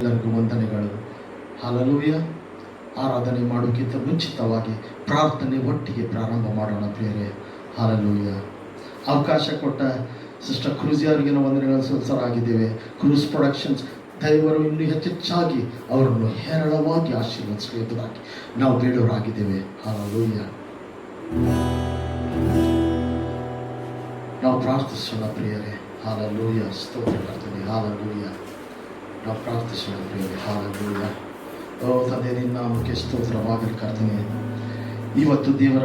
ಎಲ್ಲರಿಗೂ ವಂದನೆಗಳು. ಹಲ್ಲೆಲೂಯಾ. ಆರಾಧನೆ ಮಾಡೋಕ್ಕಿಂತ ಮುಂಚಿತವಾಗಿ ಪ್ರಾರ್ಥನೆ ಒಟ್ಟಿಗೆ ಪ್ರಾರಂಭ ಮಾಡೋಣ ಪ್ರಿಯರೇ. ಹಲ್ಲೆಲೂಯಾ. ಅವಕಾಶ ಕೊಟ್ಟ ಸಿಸ್ಟರ್ ಕ್ರೂಜಿ ಅವರಿಗೆ ನಾವು ವಂದನೆಗಳು ಸಲ್ಲಿಸಲಾಗಿದ್ದೇವೆ. ಕ್ರೂಸ್ ಪ್ರೊಡಕ್ಷನ್ಸ್ ದೇವರು ಇನ್ನೂ ಹೆಚ್ಚೆಚ್ಚಾಗಿ ಅವರನ್ನು ಹೇರಳವಾಗಿ ಆಶೀರ್ವದಿಸಬೇಕಾಗಿ ನಾವು ಬೇಡವರಾಗಿದ್ದೇವೆ. ಹಲ್ಲೆಲೂಯಾ. ನಾವು ಪ್ರಾರ್ಥಿಸೋಣ ಪ್ರಿಯರೇ. ಹಲ್ಲೆಲೂಯಾ. ಸ್ತೋತ್ರ ಕರ್ತನೇ. ಹಲ್ಲೆಲೂಯಾ. ನಾವು ಪ್ರಾರ್ಥಿಸೋಣ ಪ್ರಿಯರೇ. ಹಲ್ಲೆಲೂಯಾ. ಓ ತಂದೆ, ನಿನ್ನ ನಾಮಕ್ಕೆ ಸ್ತೋತ್ರವಾಗಲಿ ಕರ್ತನೇ. ಇವತ್ತು ದೇವರ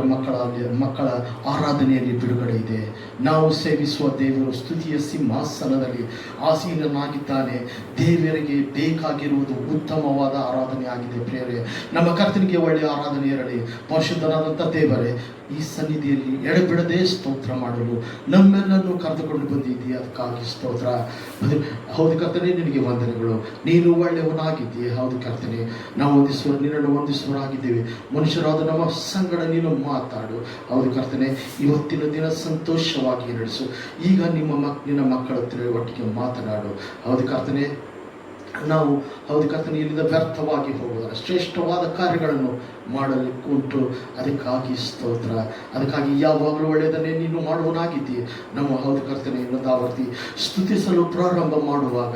ಮಕ್ಕಳ ಆರಾಧನೆಯಲ್ಲಿ ಬಿಡುಗಡೆ ಇದೆ. ನಾವು ಸೇವಿಸುವ ದೇವರು ಸ್ತುತಿಯ ಸಿಂಹಾಸನದಲ್ಲಿ ಆಸೀನನಾಗಿದ್ದಾನೆ. ದೇವರಿಗೆ ಬೇಕಾಗಿರುವುದು ಉತ್ತಮವಾದ ಆರಾಧನೆ ಆಗಿದೆ ಪ್ರಿಯರೇ. ನಮ್ಮ ಕರ್ತನಿಗೆ ಒಳ್ಳೆಯ ಆರಾಧನೆ ಇರಲಿ. ಪರಿಶುದ್ಧನಾದಂಥ ದೇವರೇ, ಈ ಸನ್ನಿಧಿಯಲ್ಲಿ ಎಡೆಬಿಡದೆ ಸ್ತೋತ್ರ ಮಾಡಲು ನಮ್ಮೆಲ್ಲನ್ನು ಕರೆದುಕೊಂಡು ಬಂದಿದ್ದೀಯ, ಅದಕ್ಕಾಗಿ ಸ್ತೋತ್ರ. ಹೌದು ಕರ್ತನೆ, ನಿನಗೆ ವಂದನೆಗಳು. ನೀನು ಒಳ್ಳೆಯವನಾಗಿದ್ದೀಯ. ಹೌದು ಕರ್ತನೆ, ನಾವು ನಿನ್ನನ್ನು ವಂದಿಸುವರಾಗಿದ್ದೇವೆ. ಮನುಷ್ಯರಾದ ನಮ್ಮ ಸಂಗಡ ನೀನು ಮಾತಾಡು. ಹೌದು ಕರ್ತನೆ, ಇವತ್ತಿನ ದಿನ ಸಂತೋಷವಾಗಿ ನಡೆಸು. ಈಗ ನಿನ್ನ ಮಕ್ಕಳ ಒಟ್ಟಿಗೆ ಮಾತನಾಡು. ಹೌದು ಕರ್ತನೆ, ನಾವು ಹೌದು ಕರ್ತನೆ ಇಲ್ಲಿಂದ ವ್ಯರ್ಥವಾಗಿ ಹೋಗುವುದಲ್ಲ, ಶ್ರೇಷ್ಠವಾದ ಕಾರ್ಯಗಳನ್ನು ಮಾಡಲಿಕ್ಕೆ ಉಂಟು. ಅದಕ್ಕಾಗಿ ಸ್ತೋತ್ರ. ಅದಕ್ಕಾಗಿ ಯಾವಾಗಲೂ ಒಳ್ಳೆಯದನ್ನೇ ನೀನು ಮಾಡುವನಾಗಿದ್ದೀಯ. ನಮ್ಮ ಹೌದು ಕರ್ತನೆ, ಇನ್ನೊಂದಾವರ್ತಿ ಸ್ತುತಿಸಲು ಪ್ರಾರಂಭ ಮಾಡುವಾಗ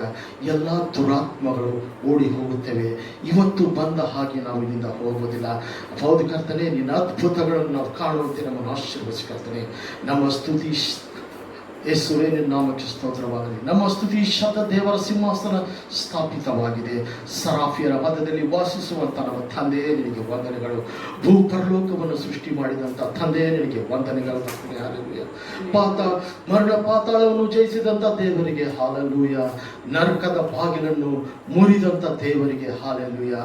ಎಲ್ಲ ದುರಾತ್ಮಗಳು ಓಡಿ ಹೋಗುತ್ತವೆ. ಇವತ್ತು ಬಂದ ಹಾಗೆ ನಾವು ಇಲ್ಲಿಂದ ಹೋಗುವುದಿಲ್ಲ. ಹೌದು ಕರ್ತನೆ, ನಿನ್ನ ಅದ್ಭುತಗಳನ್ನು ನಾವು ಕಾಣುವಂತೆ ನಮ್ಮನ್ನು ಆಶೀರ್ವದಿಸಿ ಕರ್ತನೆ. ನಮ್ಮ ಸ್ತುತಿ ಯೇಸುವೇ, ನಿನ್ನ ನಾಮಕ್ಕೆ ಸ್ತೋತ್ರವಾಗಲಿ. ನಮ್ಮ ಸ್ತುತಿ ಶಬ್ದ ದೇವರ ಸಿಂಹಾಸನ ಸ್ಥಾಪಿತವಾಗಿದೆ. ಸರಾಫಿಯರ ಮಧ್ಯದಲ್ಲಿ ವಾಸಿಸುವಂಥ ನಮ್ಮ ತಂದೆಯೇ ನಿನಗೆ ವಂದನೆಗಳು. ಭೂಪರಲೋಕವನ್ನು ಸೃಷ್ಟಿ ಮಾಡಿದಂಥ ತಂದೆಯೇ ನಿನಗೆ ವಂದನೆಗಳು. ಹಲ್ಲೆಲೂಯಾ. ಮರಣ ಪಾತಾಳವನ್ನು ಜಯಿಸಿದಂಥ ದೇವರಿಗೆ ಹಲ್ಲೆಲೂಯಾ. ನರಕದ ಬಾಗಿಲನ್ನು ಮುರಿದಂಥ ದೇವರಿಗೆ ಹಲ್ಲೆಲೂಯಾ.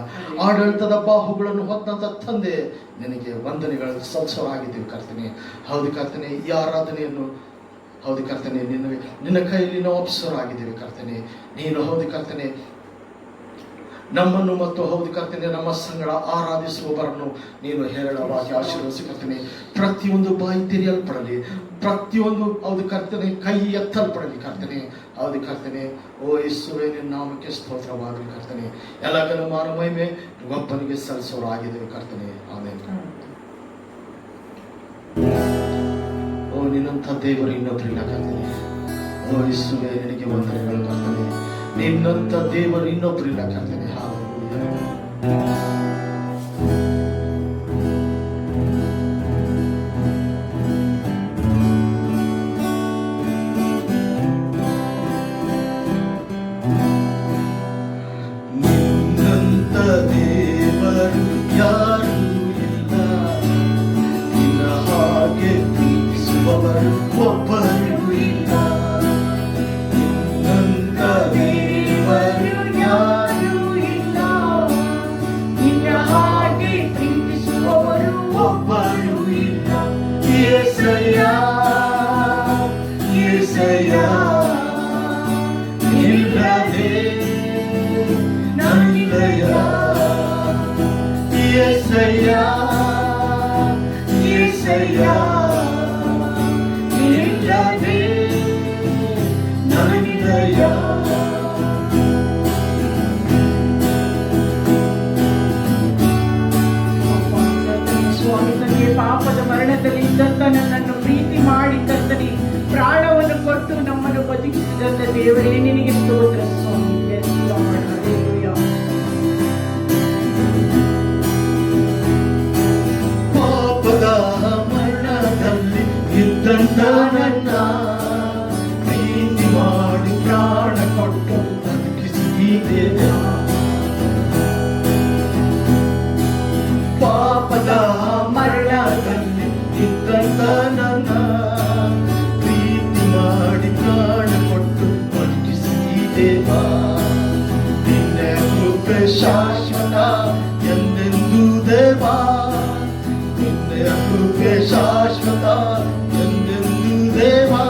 ಆಡಳಿತದ ಬಾಹುಗಳನ್ನು ಹೊತ್ತಂಥ ತಂದೆ ನಿನಗೆ ವಂದನೆಗಳು ಸಲ್ಲಿಸಲಾಗಿದ್ದೇವೆ ಕರ್ತನೆ. ಹೌದು ಕರ್ತನೆ, ಈ ಆರಾಧನೆಯನ್ನು ಹೌದು ಕರ್ತನೆ ನಿನ್ನ ಕೈಯಲ್ಲಿ ನಾವು ಅಪ್ಸರಾಗಿದ್ದೇವೆ ಕರ್ತನೆ. ನೀನು ಹೌದು ಕರ್ತನೆ ನಮ್ಮನ್ನು ಮತ್ತು ಹೌದು ಕರ್ತನೆ ನಮ್ಮ ಸಂಗಡ ಆರಾಧಿಸುವವರನ್ನು ನೀನು ಹೇರಳವಾಗಿ ಆಶೀರ್ವದಿಸಿ ಕರ್ತನೆ. ಪ್ರತಿಯೊಂದು ಬಾಯಿ ತೆರೆಯಲ್ಪಡಲಿ, ಪ್ರತಿಯೊಂದು ಹೌದು ಕರ್ತನೆ ಕೈ ಎತ್ತಲ್ಪಡಲಿ ಕರ್ತನೆ. ಹೌದು ಕರ್ತನೆ, ಓ ಯೇಸುವೇ, ನಿನ್ನ ನಾಮಕ್ಕೆ ಸ್ತೋತ್ರವಾಗಲಿ ಕರ್ತನೆ. ಎಲ್ಲ ಘನಮಾನ ಮಹಿಮೆ ಒಬ್ಬನಿಗೆ ಸಲ್ಲಿಸೋರಾಗಿದ್ದೇವೆ ಕರ್ತನೆ. ಆಮೆನ್. ನಿನ್ನಂಥ ದೇವರು ಇನ್ನೊಬ್ಬರಿಲ್ಲ ಕರ್ತನೆ. ಓ ಯೇಸುವೇ, ನಿನಗೆ ವಂದನೆಗಳು ಕರ್ತನೆ. ನಿನ್ನಂಥ ದೇವರು ಇನ್ನೊಬ್ಬರಿಲ್ಲ ಕರ್ತನೆ. ಹಲ್ಲೆಲೂಯಾ. ಪಾಪದ ಮರಣದಲ್ಲಿ ಇದ್ದಂತ ನನ್ನನ್ನು ಪ್ರೀತಿ ಮಾಡಿ ಕರ್ತನೆ ಪ್ರಾಣವನ್ನು ಕೊಟ್ಟು ನಮ್ಮನ್ನು ಬದುಕಿಸಿದಂತ ದೇವರೇ ನಿನಗೆ ಸ್ತೋತ್ರ ಸ್ವಾಮಿ. ಪಾಪದ ಮರಣದಲ್ಲಿ ಇದ್ದಂತ ನನ್ನ ಪ್ರೀತಿ ಮಾಡಿ ಪ್ರಾಣ ಕೊಟ್ಟು ಬದುಕಿಸಿದೆ. ಪಾಪದ ಮರಣದಲ್ಲಿ ಇದ್ದಂತ ನನ್ನ ಪ್ರೀತಿ ಮಾಡಿ ಪ್ರಾಣ ಕೊಟ್ಟು ಬದುಕಿಸಿದೇವಾ. ನಿನ್ನ ಕೃಪೆ ಶಾಶ್ವತ ಎಂದೆಂದೂ ದೇವಾ. ನಿನ್ನ ಕೃಪೆ ಶಾಶ್ವತ ಎಂದೆಂದೂ ದೇವಾ.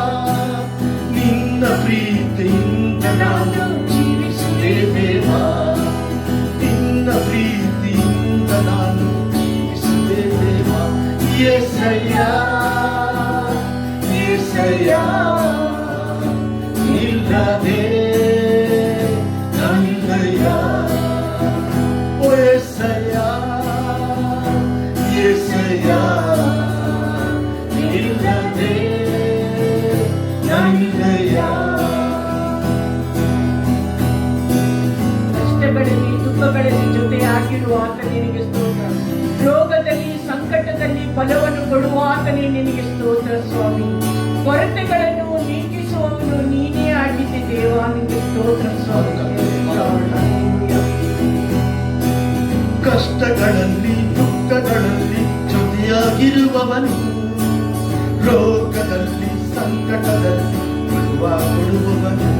ನಿನ್ನ ಪ್ರೀತಿಯಿಂದ ನಾನು ಜೀವಿಸುವೆ ದೇವಾ. ನಿನ್ನ ಪ್ರೀತಿಯಿಂದ ನಾನು ಜೀವಿಸುವೆ ದೇವಾ. ಯೆಸಯ್ಯ, ಯೆಸಯ್ಯ, ಇಲ್ಲದೆ ನನ್ನಯ್ಯ. ಕಷ್ಟಗಳಲ್ಲಿ ದುಃಖಗಳಲ್ಲಿ ಜೊತೆಯಾಗಿರುವ ಆತ ನಿನಗೆ ಸ್ತೋತ್ರ. ರೋಗದಲ್ಲಿ ಸಂಕಟದಲ್ಲಿ ಫಲವನ್ನು ಕೊಡುವ ಆತನೇ ನಿನಗೆ ಸ್ತೋತ್ರ ಸ್ವಾಮಿ. ಕೊರತೆಗಳನ್ನು ನೀಗಿಸುವವನು ನೀನೇ ಆಗಿದ್ದೆ ದೇವ, ನಿನಗೆ ಸ್ತೋತ್ರ ಸ್ವಾಮಿ. ಕಷ್ಟಗಳಲ್ಲಿ ದುಃಖಗಳಲ್ಲಿ ಜೊತೆಯಾಗಿರುವವನು, ರೋಗದಲ್ಲಿ ಸಂಕಟದಲ್ಲಿ ಕೊಡುವವನು,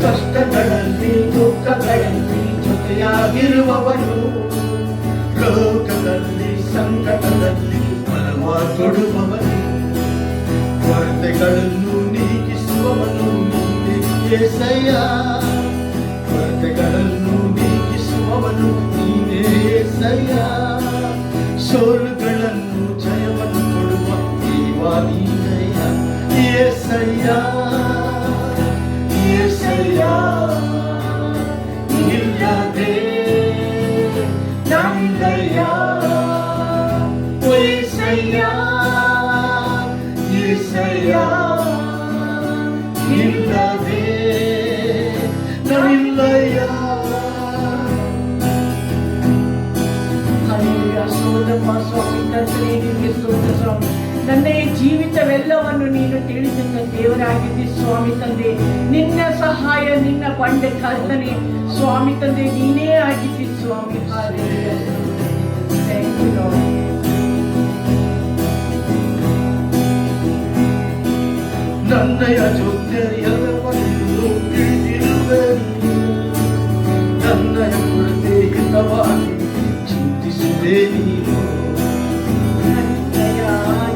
ಕಷ್ಟಗಳಲ್ಲಿ ದುಃಖಗಳಲ್ಲಿ ಜೊತೆಯಾಗಿರುವವನು, ರೋಗದಲ್ಲಿ ಸಂಕಟದಲ್ಲಿ ಫಲವ ಕೊಡುವವನು, ಕೊರತೆಗಳನ್ನು ನೀಗಿಸುವವನು ನೀನೇ యేసయ్య, ಕೊರತೆಗಳನ್ನು ನೀಗಿಸುವವನು ನೀನೇ యేసయ్ಯ, ಸೋಲುಗಳನ್ನು ಜಯವನ್ನು ಕೊಡುವ ದೇವ ನೀನಯ್ಯ యేసయ్య, యేసయ్య, ಇಲ್ಲದೆ ನಾನಿಲ್ಲಯ್ಯ యేసయ్య, యేసయ్య, ಇಲ್ಲದೆ ನಾನಿಲ್ಲಯ್ಯ. ಸ್ತೋತ್ರಪ್ಪ ಸ್ವಾಮಿ, ತಂದೆ ನಿನಗೆ ಸ್ತೋತ್ರ ಸ್ವಾಮಿ. ನನ್ನ ಈ ಜೀವಿತವೆಲ್ಲವನ್ನು ನೀನು ತಿಳಿಸಿದ ದೇವರಾಗಿದ್ದಿ ಸ್ವಾಮಿ ತಂದೆ. ನಿನ್ನ ಸಹಾಯ ನಿನ್ನ ಬಂಡ ಕರ್ತನೆ ಸ್ವಾಮಿ ತಂದೆ, ನೀನೇ ಆಗಿದ್ದಿ ಸ್ವಾಮಿ. Thank you lord. ನನ್ನಯ ಜೊತೆಯಲ್ಲವನ್ನು ತಿಳಿದಿರುವೆ, ನನ್ನಯ ಕೊರತೆ ಹಿತವಾಗಿ ಚಿಂತಿಸುವೆ ನೀನು, ನನ್ನಯ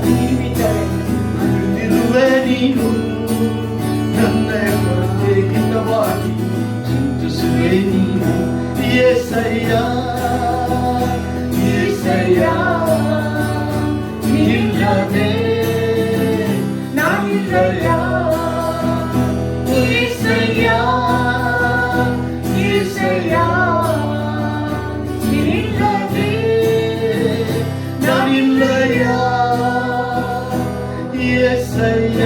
ಜೀವಿತವಿರುವೆ ನೀನು, ನನ್ನಯ ಕೊರತೆ ಹಿತವಾಗಿ ಚಿಂತಿಸುವೆ ನೀನು యేసయ్య, యేసయ్య, ಇಲ್ಲದೆ ನಾನಿಲ್ಲಯ್ಯ యేసయ్య, యేసయ్య, ಇಲ್ಲದೆ ನಾನಿಲ್ಲಯ್ಯ యేసయ్య,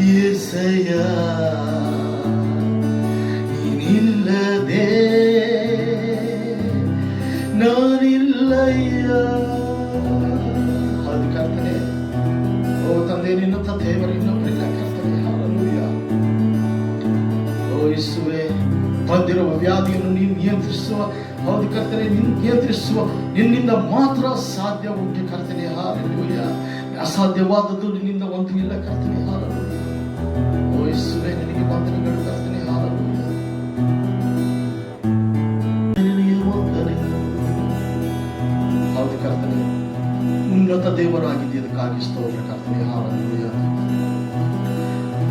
యేసయ్య, ನೀನಿಲ್ಲದೆ ನಾನಿಲ್ಲಯ್ಯ. ಅದು ಕರ್ತನೆ, ಓ ತಂದೆ, ನಿನ್ನಂಥ ದೇವರು ಇನ್ನೊಬ್ಬರಿಲ್ಲ ಕರ್ತನೆ. ಹಲ್ಲೆಲೂಯ. ಓ ಯೇಸುವೇ, ಬಂದಿರುವ ವ್ಯಾಧಿಯನ್ನು ನೀನು ನಿಯಂತ್ರಿಸುವ, ಹೌದು ಕರ್ತನೆ, ನೀನು ನಿಯಂತ್ರಿಸುವ ನಿನ್ನಿಂದ ಮಾತ್ರ ಸಾಧ್ಯ ಉಂಟು ಕರ್ತನೆ. ಹಲ್ಲೆಲೂಯ. ಅಸಾಧ್ಯವಾದದ್ದು ನಿನ್ನಿಂದ ಒಂದು ಇಲ್ಲ ಕರ್ತನೆ. ಹಲ್ಲೆಲೂಯ. ಓ ಯೇಸುವೇ, ನಿನಗೆ ವಂದನೆಗಳು ಕರ್ತನೆ. ಹಲ್ಲೆಲೂಯ. ಹೌದು ಕರ್ತನೆ, ಉನ್ನತ ದೇವರಾಗಿದ್ದಕ್ಕಾಗಿ ಸ್ತೋತ್ರ ಕರ್ತನೆ. ಹಲ್ಲೆಲೂಯ.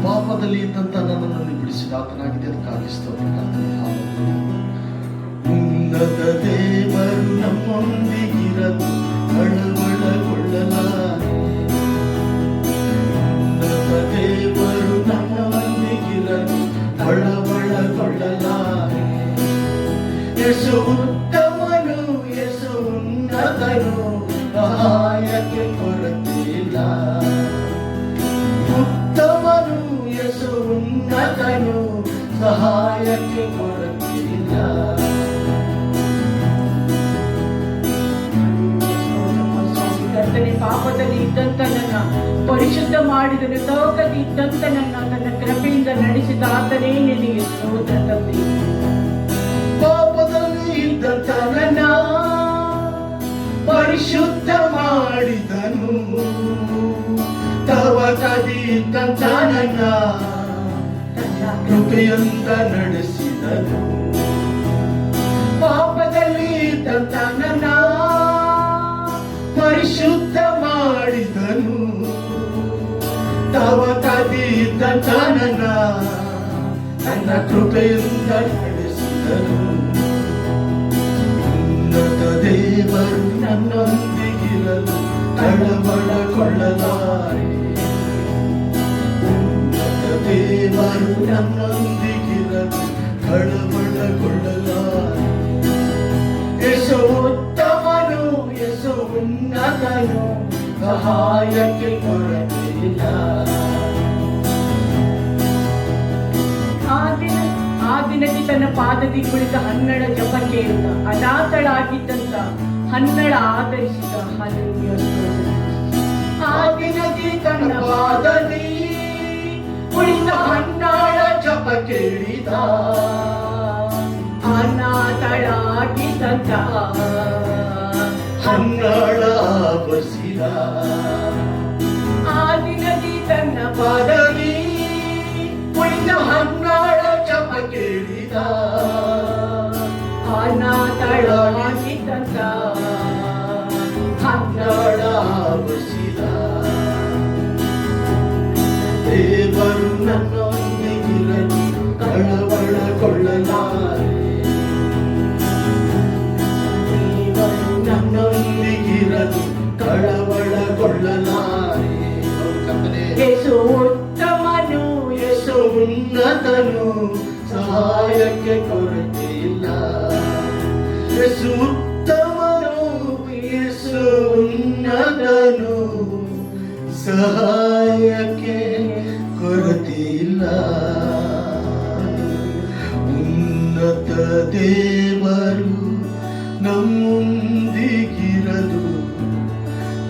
ಪಾಪದಲ್ಲಿ ಇದ್ದಂತ ನನ್ನನ್ನು ಬಿಡಿಸಿದ ಆತನಾಗಿದೆ, ಅದಕ್ಕಾಗಿ ಸ್ತೋತ್ರ ಕರ್ತನೆ. ಹಲ್ಲೆಲೂಯ. ಉನ್ನತ ದೇವರು ನಮ್ಮೊಂದಿಗಿರಲು ಕಳವಳಗೊಳ್ಳಲಾರೆ, ಉನ್ನತ ದೇವರು ನಮ್ಮೊಂದಿಗಿರಲು ಕಳವಳಗೊಳ್ಳಲಾರೆ. ಯೇಸು ಉತ್ತಮನು, ಯೇಸು ಉನ್ನತನು, ಸಹಾಯಕ್ಕೆ ಕೊರತೆಯಿಲ್ಲ. ಉತ್ತಮನು, ಯೇಸು ಉನ್ನತನು, ಸಹಾಯಕ್ಕೆ ಕೊರತೆಯಿಲ್ಲ. ಕರ್ತನೆ, ಪಾಪದಲ್ಲಿ ಇದ್ದಂತ ನನ್ನ ಪರಿಶುದ್ಧ ಮಾಡಿದನು, ಲೋಕದಲ್ಲಿ ಇದ್ದಂತ ನನ್ನ ಕೃಪೆಯಿಂದ ನಡೆಸಿದ ಆತನೇ ನಿನಗೆ ಸ್ತೋತ್ರ ತಂದೆ. ಪಾಪದಲ್ಲಿ ಇದ್ದಂತ ನನ್ನ ಪರಿಶುದ್ಧ ಮಾಡಿದನು, ತವಕದಿ ಇದ್ದಂತ ನನ್ನ ಕೃಪೆಯಿಂದ ನಡೆಸಿದನು. ಪಾಪದಲ್ಲಿ ಇದ್ದಂತ ನನ್ನ ಪರಿಶುದ್ಧ ಮಾಡಿದನು, ತವಕದಿ ಇದ್ದಂತ ನನ್ನ ಕೃಪೆಯಿಂದ ನಡೆಸಿದನು. ಉನ್ನತ ದೇವರು ನನ್ನೊಂದಿಗಿರಲು ಕಳವಳಗೊಳ್ಳಲಾರೆ, ಉನ್ನತ ದೇವರು ನನ್ನೊಂದಿಗಿರಲು ಕಳವಳಗೊಳ್ಳಲಾರೆ. ಯೇಸು ಉತ್ತಮನು, ಯೇಸು ಉನ್ನತನು, ಸಹಾಯಕ್ಕೆ ಕೊರತೆಯಿಲ್ಲ. ಆ ದಿನದಿ ತನ್ನ ಪಾದದಿ ಕುಳಿತ ಹನ್ನಳ ಜಪ ಕೇಳಿದ, ಅನಾಥಳಾಗಿದ್ದಂತ ಹನ್ನಳ ಆಧರಿಸಿದ. ಹಲ್ಲೆಲೂಯಾ, ಸ್ತೋತ್ರ. ಆ ದಿನದಿ ತನ್ನ ಪಾದದಿ ಕುಳಿತ ಹನ್ನಳ ಜಪ ಕೇಳಿದ, ಅನಾಥಳಾಗಿದ್ದಂತ ಹನ್ನಳ ಬಸಿದ. ಆ ದಿನದಿ ತನ್ನ ಪಾದದಿ ಕುಳಿತ ಹನ್ನಳ ಜಪ ಕೇಳಿದ, ಅನಾಥಳಾಗಿದ್ದಂತ ಹನ್ನಳ ಬಸಿದ. ದೇವರು ನನ್ನೊಂದಿಗಿರಲು ಕಳವಳಗೊಳ್ಳಲಾರೆ, ನನ್ನೊಂದಿಗಿರಲು ಕಳವಳಗೊಳ್ಳಲಾರೆ. ಯೇಸು ಉತ್ತಮನು, ಯೇಸು ಉನ್ನತನು, ಸಹಾಯಕ್ಕೆ ಕೊರತೆ ಇಲ್ಲ. ಯೇಸು ಉತ್ತಮನು, ಯೇಸು ಉನ್ನತನು, ಸಹಾಯಕ್ಕೆ ಕೊರತೆ ಇಲ್ಲ. ಉನ್ನತ ದೇವರು ನಮ್ಮೊಂದಿಗಿರಲು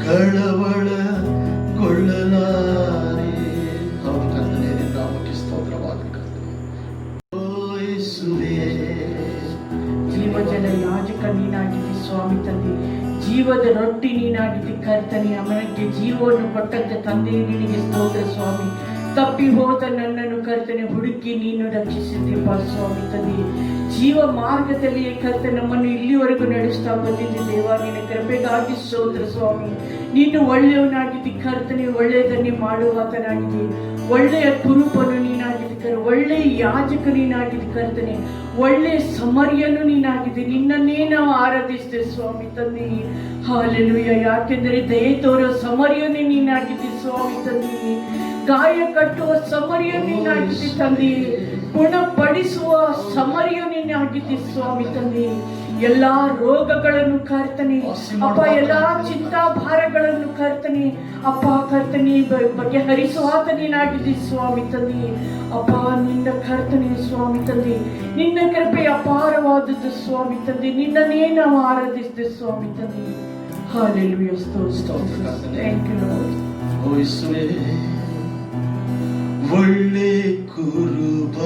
ಕಳವಳಗೊಳ್ಳಲಾರೆ. ಹೌದು ಕರ್ತನೇ, ನಿನ್ನ ನಾಮಕ್ಕೆ ಸ್ತೋತ್ರವಾಗಲಿ ಕರ್ತನೇ. ಓ ಯೇಸುವೇ, ಜೀವಜಲ ಯಾಜಕ ನೀನಾಗಿದ್ದಿ ಸ್ವಾಮಿ ತಂದೆ, ಜೀವದ ರೊಟ್ಟಿ ನೀನಾಗಿದ್ದಿ ಕರ್ತನೆ. ಅವನಿಗೆ ಜೀವವನ್ನು ಕೊಟ್ಟಂತ ತಂದೆ ನಿನಗೆ ಸ್ತೋತ್ರ ಸ್ವಾಮಿ. ತಪ್ಪಿ ಹೋದ ನನ್ನನ್ನು ಕರ್ತನೆ ಹುಡುಕಿ ನೀನು ರಕ್ಷಿಸಿದ್ದೀಪ್ಪ ಸ್ವಾಮಿ ತಂದೆ. ಜೀವ ಮಾರ್ಗದಲ್ಲಿಯೇ ಕರ್ತ ನಮ್ಮನ್ನು ಇಲ್ಲಿವರೆಗೂ ನಡೆಸ್ತಾ ಬಂದಿದ್ದೆ ದೇವ, ನಿನ್ನ ಕೃಪೆಗಾಗಿ ಸ್ತೋತ್ರ ಸ್ವಾಮಿ. ನೀನು ಒಳ್ಳೆಯವನಾಗಿದ್ದಿ ಕರ್ತನೆ, ಒಳ್ಳೆಯದನ್ನೇ ಮಾಡುವಾತನಾಗಿದ್ದಿ, ಒಳ್ಳೆಯ ಕುರುಪನು ನೀನಾಗಿದ್ದಿ ಕರ್, ಒಳ್ಳೆಯ ಯಾಜಕ ನೀನಾಗಿದ್ದಿ ಕರ್ತನೆ, ಒಳ್ಳೆಯ ಸಮರ್ಯನು ನೀನಾಗಿದೆ. ನಿನ್ನನ್ನೇ ನಾವು ಆರಾಧಿಸ್ತೇವೆ ಸ್ವಾಮಿ ತಂದೆ. ಹಾಲೆಲೂಯ. ಯಾಕೆಂದರೆ ದಯೆ ತೋರೋ ಸಮರ್ಯನೇ ನೀನಾಗಿದ್ದಿ ಸ್ವಾಮಿ ತಂದೆ, ಗಾಯ ಕಟ್ಟುವ ಸಮರ್ಯ ನೀನಾಗಿದ್ದಿ ತಂದೆ, ಗುಣಪಡಿಸುವ ಸಮರ್ಯ ನೀನಾಗಿದ್ದಿ ಸ್ವಾಮಿ ತಂದೆ. ಎಲ್ಲಾ ರೋಗಗಳನ್ನು ಕರ್ತನೆ ಅಪ್ಪ, ಎಲ್ಲಾ ಚಿಂತಾಭಾರಗಳನ್ನು ಕರ್ತನೆ ಅಪ್ಪ ಕರ್ತನೆ ಬಗೆಹರಿಸುವಾತ ನೀನಾಗಿದ್ದಿ ಸ್ವಾಮಿ ತಂದೆ. ಅಪ್ಪ ನಿನ್ನ ಕರ್ತನೆ ಸ್ವಾಮಿ ತಂದೆ, ನಿನ್ನ ಕೃಪೆ ಅಪಾರವಾದದ್ದು ಸ್ವಾಮಿ ತಂದೆ. ನಿನ್ನನ್ನೇ ನಾವು ಆರಾಧಿಸಿದೆ ಸ್ವಾಮಿ ತಂದೆ. ಹಾಲೆಲೂಯಾ, ಸ್ತೋತ್ರ. Thank you lord. ಓ ಯೇಸುವೇ, ಒಳ್ಳೆ ಕುರುಬ,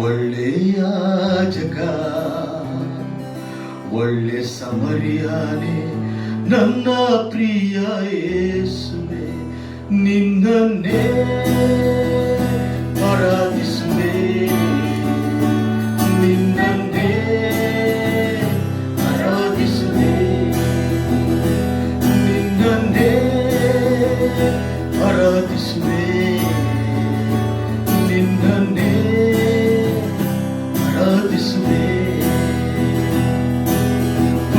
ಒಳ್ಳೆ ಯಾಜಕ, ಒಳ್ಳೆ ಸಮರ್ಯನೇ ನನ್ನ ಪ್ರಿಯ ಯೇಸುವೇ, ನಿನ್ನನ್ನೇ ಆರಾಧಿಸುವೆ, ನಿನ್ನನ್ನೇ ಆರಾಧಿಸುವೆ, ನಿನ್ನನ್ನೇ ಆರಾಧಿಸುವೆ, ನಿನ್ನನ್ನೇ ಆರಾಧಿಸುವೆ.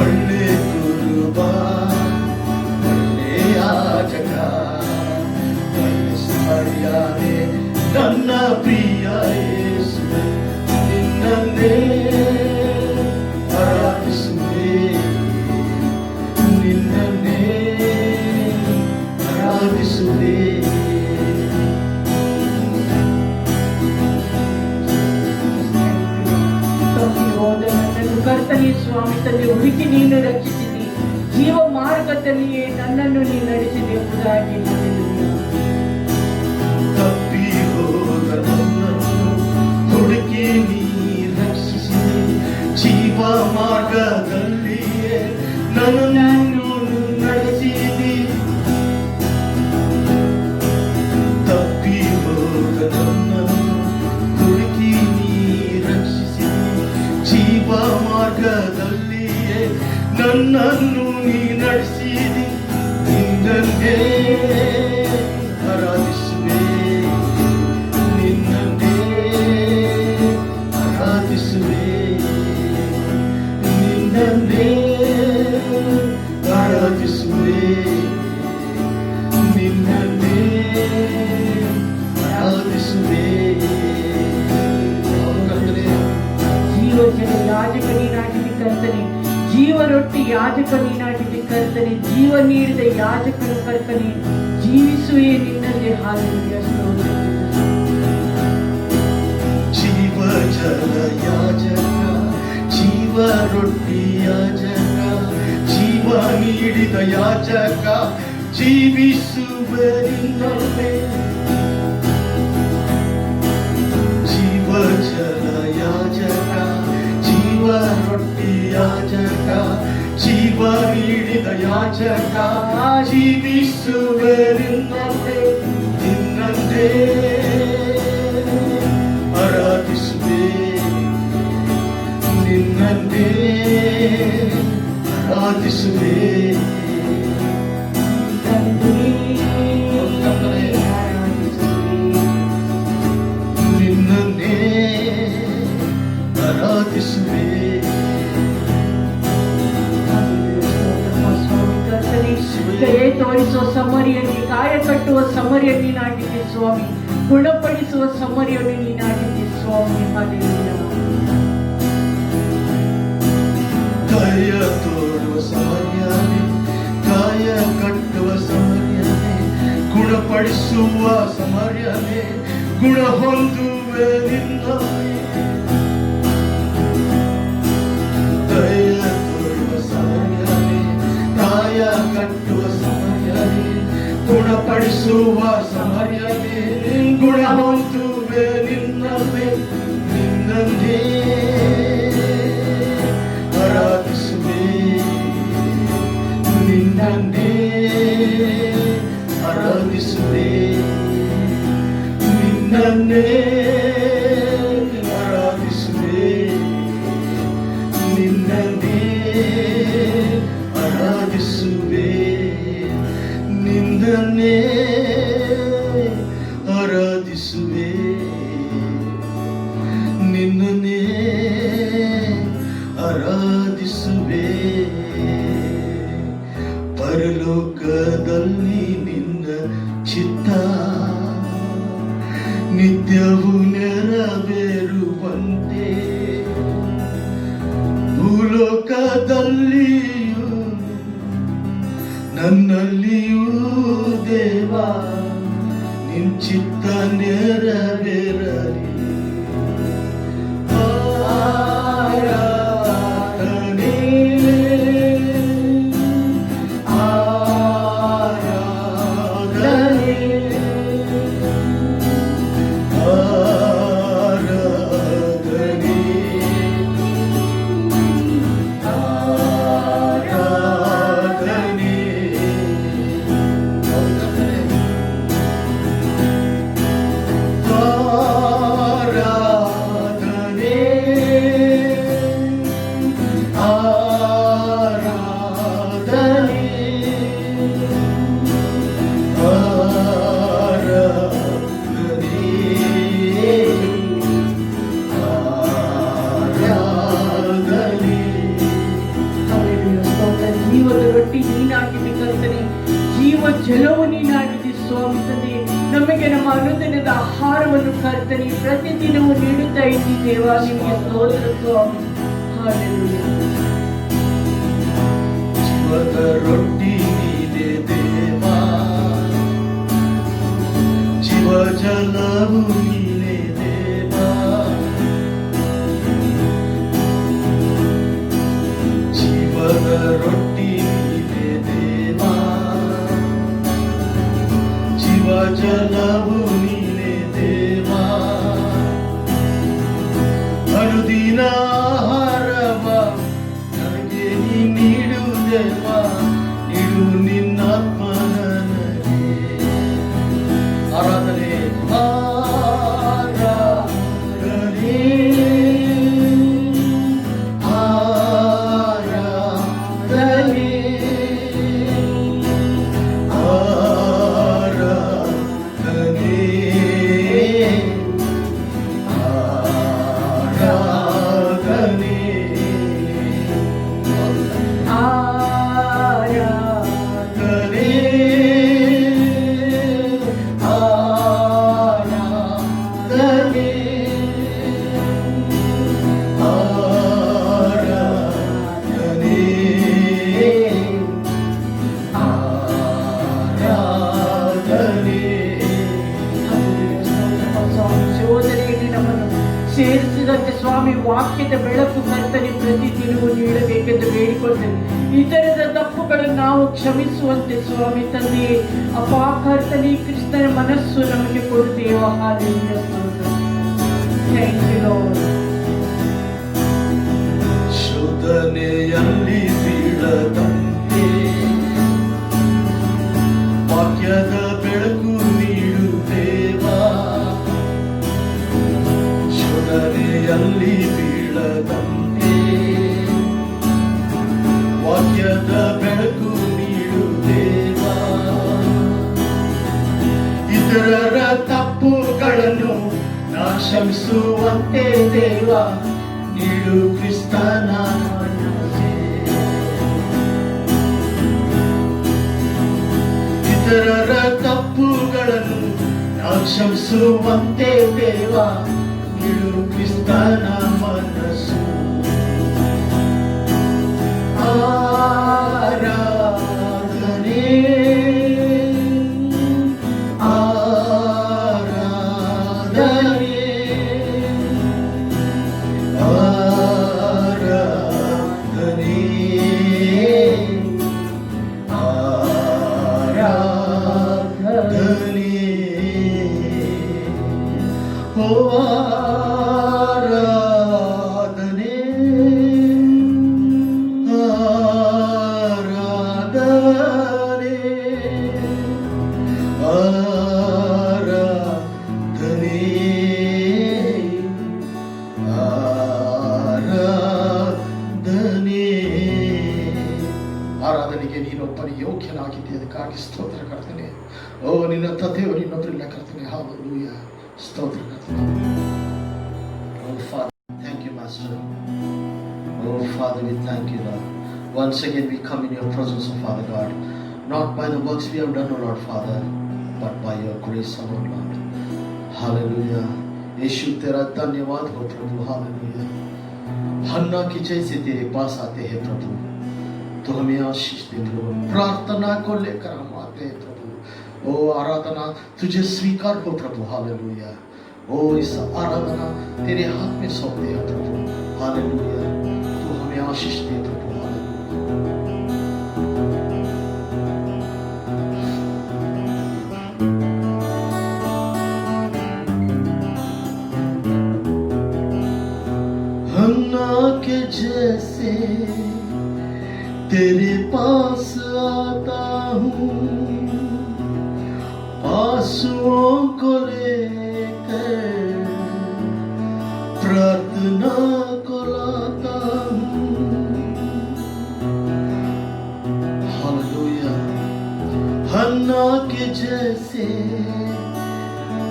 ಒಳ್ಳೆ ಕುರುಬ, ಒಳ್ಳೆ ಯಾಜಕ, ಒಳ್ಳೆ ಸಮರ್ಯನೇ ನನ್ನ ಪ್ರಿಯ ಯೇಸುವೇ, ನಿನ್ನನ್ನೇ ಆರಾಧಿಸುವೆ, ನಿನ್ನನ್ನೇ ಆರಾಧಿಸುವೆ. ಕರ್ತನೆ ಸ್ವಾಮಿ ತಂದೆ ಹುಡುಕಿ ನೀನು ರಕ್ಷಿಸಿದಿ, ಜೀವ ಮಾರ್ಗದಲ್ಲಿಯೇ ನನ್ನನ್ನು ನೀನು ನಡೆಸಿದೆ ಎಂಬುದಾಗಿ. ತಪ್ಪಿ ಹೋದ ನನ್ನನ್ನು ಹುಡುಕಿ ನೀ ರಕ್ಷಿಸಿದಿ, ಜೀವ ಮಾರ್ಗದಲ್ಲಿಯೇ ನನ್ನನ್ನು ನಡೆಸಿದಿ. ತಪ್ಪಿ ಹೋದ ನನ್ನನ್ನು ಹುಡುಕಿ ನೀ ರಕ್ಷಿಸಿದಿ, ಜೀವ ಮಾರ್ಗದಲ್ಲಿಯೇ ನನ್ನನ್ನು ನೀ ನಡೆಸಿದಿ. ನಿನ್ನನ್ನೇ ಆರಾಧಿಸುವೆ, ನಿನ್ನನ್ನೇ ಆರಾಧಿಸುವೆ, ನಿನ್ನನ್ನೇ ಆರಾಧಿಸುವೆ, ನಿನ್ನನ್ನೇ ಆರಾಧಿಸುವೆ. ಜೀವಜಲ ಯಾಜಕ ನೀನಾಗಿದ್ದಿ ಕರ್ತನೆ, ಜೀವ ರೊಟ್ಟಿ ಯಾಜಕ ನೀನಾಗಿದ್ದಿ ಕರ್ತನೆ, ಜೀವ ನೀಡಿದ ಯಾಜಕನ ಕರ್ತನೆ, ಜೀವಿಸುವೆ ನಿನ್ನಲ್ಲಿ. ಹಾಲೆಲೂಯಾ, ಸ್ತೋತ್ರ. ರೊಟ್ಟಿ ಯಾಜಕ, ಜೀವ ನೀಡಿದ ಯಾಜಕ, ಜೀವಿಸುವರಿನ್ನೊಮ್ಮೆ. ಜೀವ ಜಲ ಯಾಜಕ, ಜೀವ ರೊಟ್ಟಿ ಯಾಜಕ, ಜೀವ ನೀಡಿದ ಯಾಜಕ, ಜೀವಿಸುವರಿನ್ನೊಮ್ಮೆ. ನಿನ್ನಂದೇ ಆರಾಧಿಸುವೆ, ನಿನ್ನಂದೇ ಆರಾಧಿಸುವೆ. ನಿನ್ನನ್ನೇ ಆರಾಧಿಸುವೆ. ದಯೆ ತೋರಿಸುವ ಸಮರಿಯಲ್ಲಿ, ಗಾಯ ಕಟ್ಟುವ ಸಮರಿಯಲ್ಲಿ ನೀನಾಗಿದ್ದೆ ಸ್ವಾಮಿ, ಗುಣಪಡಿಸುವ ಸಮರಿಯಲ್ಲಿ ನೀನಾಗಿದ್ದೆ ಸ್ವಾಮಿ. ಹಾಲೆಲೂಯಾ. ಗಾಯ ತೋರುವ ಸಮರ್ಯನೇ, ಗಾಯ ಕಟ್ಟುವ ಸಮರ್ಯನೇ, ಗುಣಪಡಿಸುವ ಸಮರ್ಯನೇ, ಗುಣ ಹೊಂದುವೆ ನಿನ್ನೊಮ್ಮೆ. ಗಾಯ ತೋರುವ ಸಮರ್ಯನೇ, ಗಾಯ ಕಟ್ಟುವ ಸಮರ್ಯನೇ, ಗುಣಪಡಿಸುವ ಸಮರ್ಯನೇ, ಗುಣ ಹೊಂದುವೆ ನಿನ್ನೊಮ್ಮೆ. ನಿನ್ನನ್ನೇ ಆರಾಧಿಸುವೆ, ನಿನ್ನನ್ನೇ ಆರಾಧಿಸುವೆ, ನಿನ್ನನ್ನೇ ಆರಾಧಿಸುವೆ, ನಿನ್ನನ್ನೇ ಆರಾಧಿಸುವೆ, ನಿನ್ನನ್ನೇ ಆರಾಧಿಸುವೆ, ನಿನ್ನನ್ನೇ ಆರಾಧಿಸುವೆ. ಪರಲೋಕದಲ್ಲಿ ನಿನ್ನ ಚಿತ್ತ ನಿತ್ಯವೂ ನೆರವೇರುವಂತೆ, ಭೂಲೋಕದಲ್ಲಿಯೂ ನನ್ನಲ್ಲಿಯೂ ದೇವ ನಿನ್ ಚಿತ್ತ ನೆರವೇರಲಿ. ಜಲವು ನೀನಾಗಿದೆ ಸ್ವಾಮಿ. ತಂದೆ, ನಮಗೆ ನಮ್ಮ ಅನುದಿನದ ಆಹಾರವನ್ನು ಕರ್ತನೆ ಪ್ರತಿದಿನವೂ ನೀಡುತ್ತಾ ಇದ್ದೀದೇವಾ, ನಿಮಗೆ ಸ್ತೋತ್ರ ಸ್ವಾಮಿ. ಹಾಲೆಲೂಯಾ. ಜೀವದ ರೊಟ್ಟಿ ನೀನೇ ದೇವಾ, ಜೀವ ಜಲವು ನೀನೇ ದೇವಾ, ಜೀವದ ರೊಟ್ಟಿ ನೀನೇ ದೇವಾ, ಜೀವ ಜಲವು ನೀನೇ ದೇವಾ. ಅನುದಿನ ಆಹಾರವ ನನಗೆ ನೀ ನೀಡು ದೇವಾ, ನೀಡು ನಿನ್ನಾತ್ಮ ನನಗೆ. ಆರಾಧನೆ ಹೇಳುವಂತೆ ಸ್ವಾಮಿ ವಾಕ್ಯದ ಬೆಳಕು ಕರ್ತನೆ ಪ್ರತಿ ದಿನವೂ ನೀಡಬೇಕೆಂದು ಬೇಡಿಕೊಳ್ತೇನೆ. ಇತರದ ತಪ್ಪುಗಳನ್ನು ನಾವು ಕ್ಷಮಿಸುವಂತೆ ಸ್ವಾಮಿ ತಂದೆಯೇ ಅಪ್ಪ ಕರ್ತನೆ ಕ್ರಿಸ್ತನ ಮನಸ್ಸು ನಮಗೆ ಕೊಡುತ್ತೇವ. ಹಾಲೆಲೂಯಾ ಸ್ತೋತ್ರ. Thank you lord. ಶೋಧನೆಯಲ್ಲಿ ಬೀಳದಂತೆ ವಾಕ್ಯದ ಬೆಳಕು ನೀಡುತ್ತೇವಾ. ಶೋಧನೆಯಲ್ಲಿ ಬೀಳದಂತೆ ವಾಕ್ಯದ ಬೆಳಕು ನೀಡುತ್ತೇವಾ. ಇತರರ ತಪ್ಪುಗಳನ್ನು ನಾ ಕ್ಷಮಿಸುವಂತೆ ದೇವ ನೀಡು ಕ್ರಿಸ್ತನ ಮನಸ್ಸೇ. ಇತರರ ತಪ್ಪುಗಳನ್ನು ನಾ ಕ್ಷಮಿಸುವಂತೆ ದೇವ ನೀಡು ಕ್ರಿಸ್ತನ ಮನಸ್ಸು. ಆರಾಧನೆ ಆರಾಧನೆ ಆರಾಧನೆ ಆರಾಧನೆ ಓ ಆರಾಧನೆ ಆರಾಧನೆ ಆರಾಧನೆ ಆರಾಧನೆ. ಆರಾಧನೆಗೆ ನೀನೊಬ್ಬನೇ ಯೋಗ್ಯನಾಗಿದ್ದೆ, ಅದಕ್ಕಾಗಿ ಸ್ತೋತ್ರ ಕರ್ತನೆ. ಓ ನಿನ್ನ ತಂದೆಯು ನಿನ್ನೊಬ್ಬರಿಲ್ಲ ಕರ್ತನೆ. ಹಾಲೆಲೂಯಾ ಸ್ತೋತ್ರ ಕರ್ತನೆ. Oh Father, thank you Master. Oh Father, we thank you Lord. Once again we come in your presence, oh Father God, not by the works we have done, oh Lord Father, but by your grace alone Lord. Hallelujah. यीशु तेरा धन्यवाद हो प्रभु. Hallelujah. हन्ना की जैसे तेरे पास आते हैं प्रभु, तो हमें आशीष दे प्रभु. प्रार्थना को लेकर हम आते हैं प्रभु. ओ आराधना तुझे स्वीकार हो प्रभु. हालेलुया. ओ इस आराधना तेरे हाथ में सौंपते हैं प्रभु. हालेलुया. तो हमें आशीष दे प्रभु. हन्ना के जैसे तेरे पास आता हूँ, आंसुओं को लेकर प्रार्थना को लाता हूँ. हालेलुया. हन्ना के जैसे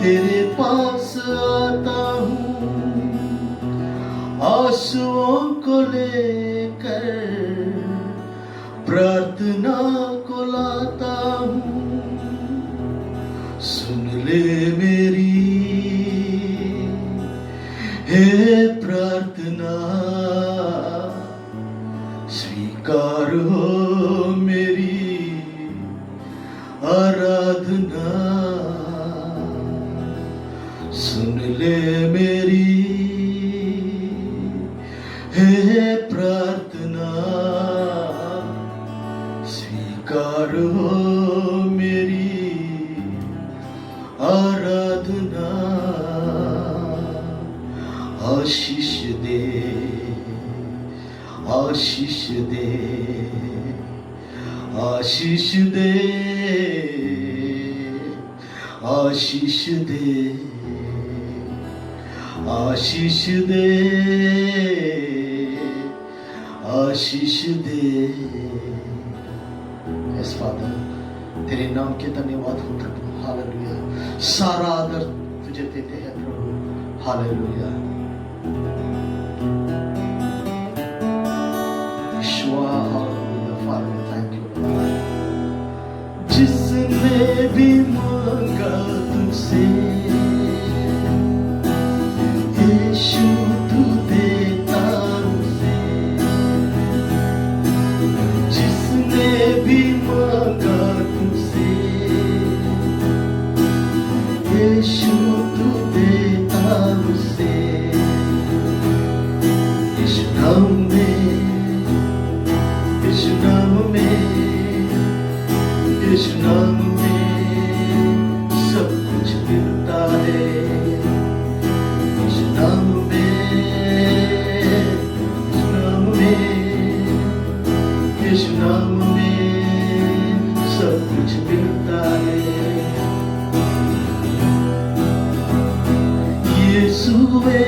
तेरे पास आता हूँ, आंसुओं को लेकर प्रार्थना को लाता हूँ. सुन ले मेरी हे प्रार्थना, स्वीकार हो मेरी आराधना. सुन ले मेरी हे प्रार्थना, स्वीकार हो मेरी आराधना. आशीष दे आशीष दे आशीष दे आशीष दे आशीष दे आशीष दे. यस फादर, तेरे नाम के धन्यवाद हो प्रभु. हालेलुया. सारा आदर तुझे देते हैं प्रभु. हालेलुया. Father, thank you. जिसने भी मांगा तुझसे यीशु तू देता उसे. जिसने भी मांगा तुझसे यीशु तू देता उसे. नाम में सब कुछ मिलता है, यीशु नाम में, यीशु नाम में, यीशु नाम में सब कुछ मिलता है। यीशुवे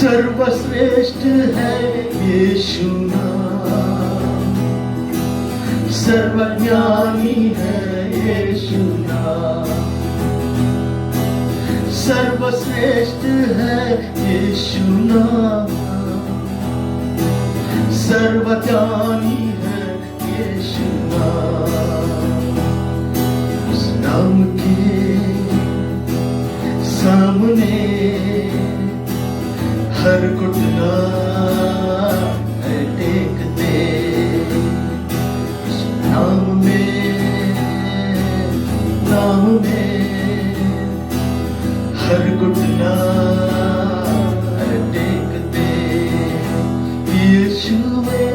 सर्वश्रेष्ठ है यीशु नाम, सर्वज्ञानी है यीशु नाम, सर्वश्रेष्ठ है यीशु नाम, सर्वज्ञानी है यीशु नाम। उस नाम के सामने हर घुटना है टेकते, इस नाम में हर घुटना है टेकते। यीशुवे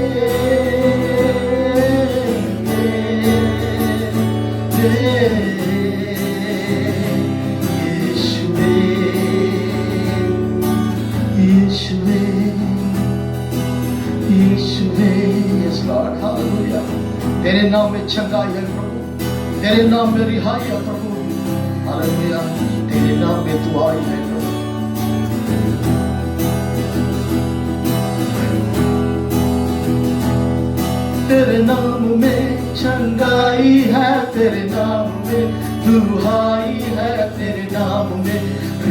तेरे नाम में चंगाई है प्रभु, तेरे नाम में रिहाई है प्रभु, हालेलुया, तेरे नाम में दुआई है प्रभु। तेरे नाम में चंगाई है, तेरे नाम में दुहाई है, तेरे नाम में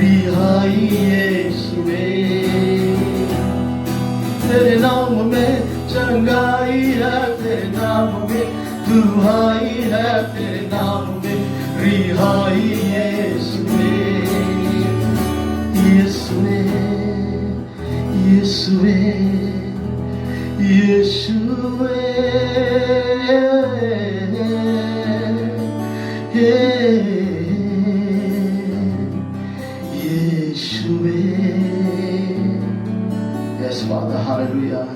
रिहाई यीशुवे। तेरे नाम में चंगाई है, तेरे नाम में दुहाई है, तेरे नाम में रिहाई यीशुवे। यीशुवे यीशुवे यीशुवे यीशुवे। Yes, Father, hallelujah.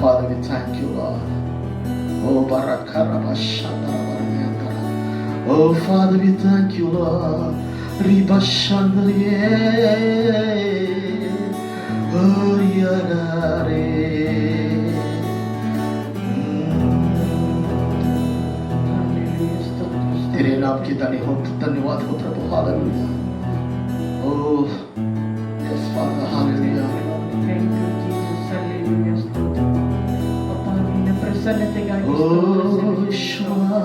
Father, we thank you, Lord. Oh, Barakarabashandarabariakara. Oh, Father, we thank you, Lord. Ribashandariye. Oh, Yadare. तेरे नाम की धन्यवाद हो प्रभु, hallelujah. Oh, yes, Father, hallelujah. Thank you, Jesus. Hallelujah. ಸ್ತೋತ್ರ. ಅಪ್ಪ ನಿನ್ನ ಪ್ರಸನ್ನತೆಗಾಗಿ Oh, Yeshua.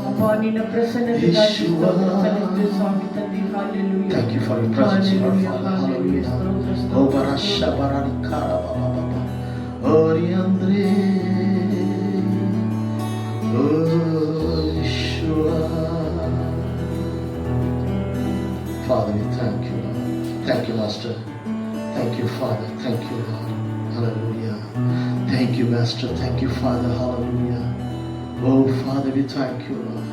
ಅಪ್ಪ ನಿನ್ನ ಪ್ರಸನ್ನತೆಗಾಗಿ ಸ್ತೋತ್ರ ಸಲ್ಲಿಸುತ್ತೇವೆ ಸ್ವಾಮಿ ತಂದೆ. Hallelujah. Thank you for your presence, Lord Hallelujah. Father. Hallelujah. Hallelujah. ಸ್ತೋತ್ರ, Oh, ಸ್ತೋತ್ರ, Barasha ಸ್ತೋತ್ರ. Baranikara Baba Baba. Oh, Riandre. Oh, Yeshua. Father, we thank you, Lord. Thank you, Master. Thank you, Father. Thank you, Lord. Hallelujah. Thank you, Master. Thank you, Father. Hallelujah. Oh, Father, we thank you, Lord.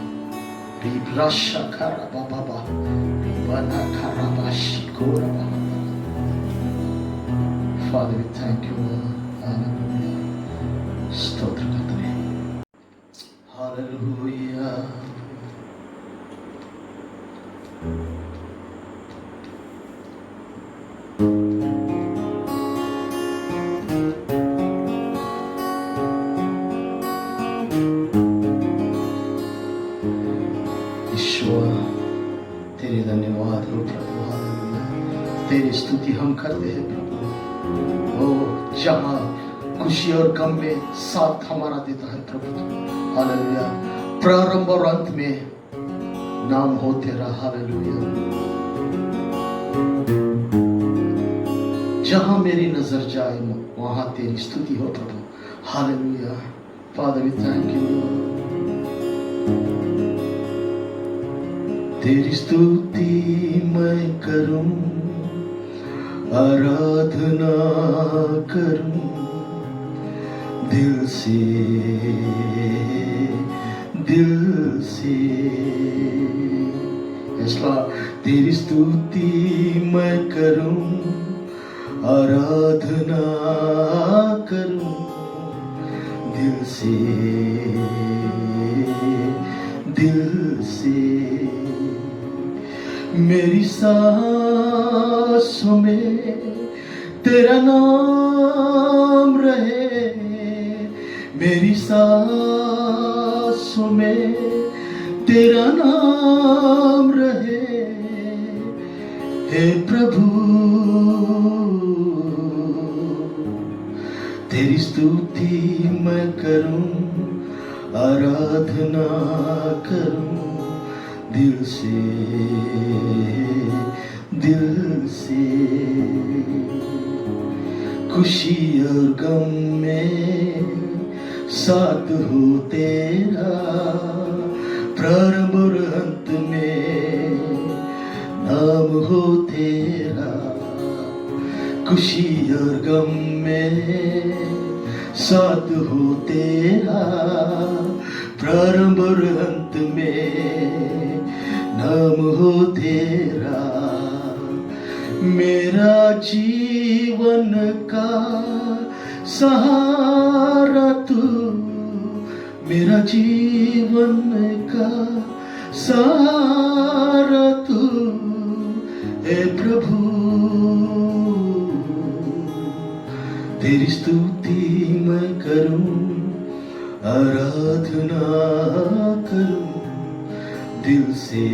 Ribrasha Karababa. Ribana Karabashikora Baba. Father, we thank you, Lord. Hallelujah. Stotra Katare. Hallelujah. ईश्वर तेरे धन्यवाद हो प्रभु, hallelujah. तेरी स्तुति हम करते हैं प्रभु। ओ जहाँ खुशी और गम में साथ हमारा देता है प्रभु, हालेलुया। प्रारंभ और अंत में नाम हो तेरा। हालेलुया। जहां मेरी नजर जाए वहां तेरी स्तुति हो प्रभु। Hallelujah. Father, we thank you, Lord. तेरी स्तुति मैं करूं, आराधना करूं दिल से, दिल से। Yes, Lord. तेरी स्तुति मैं करूं, आराधना करूं दिल से, दिल से। मेरी सांसों में तेरा नाम रहे, मेरी सांसों में तेरा नाम रहे। हे प्रभु तेरी स्तुति मैं करूं, आराधना करूं दिल से, दिल से। खुशी और गम में साथ हो तेरा, प्रारंभ और अंत में नाम हो तेरा। खुशी और गम में साथ हो तेरा, प्रारंभ और अंत में नाम हो तेरा। मेरा जीवन का सहारा तू, मेरा जीवन का सहारा तू। हे प्रभु तेरी स्तुति मैं करूं, आराधना करूं दिल से,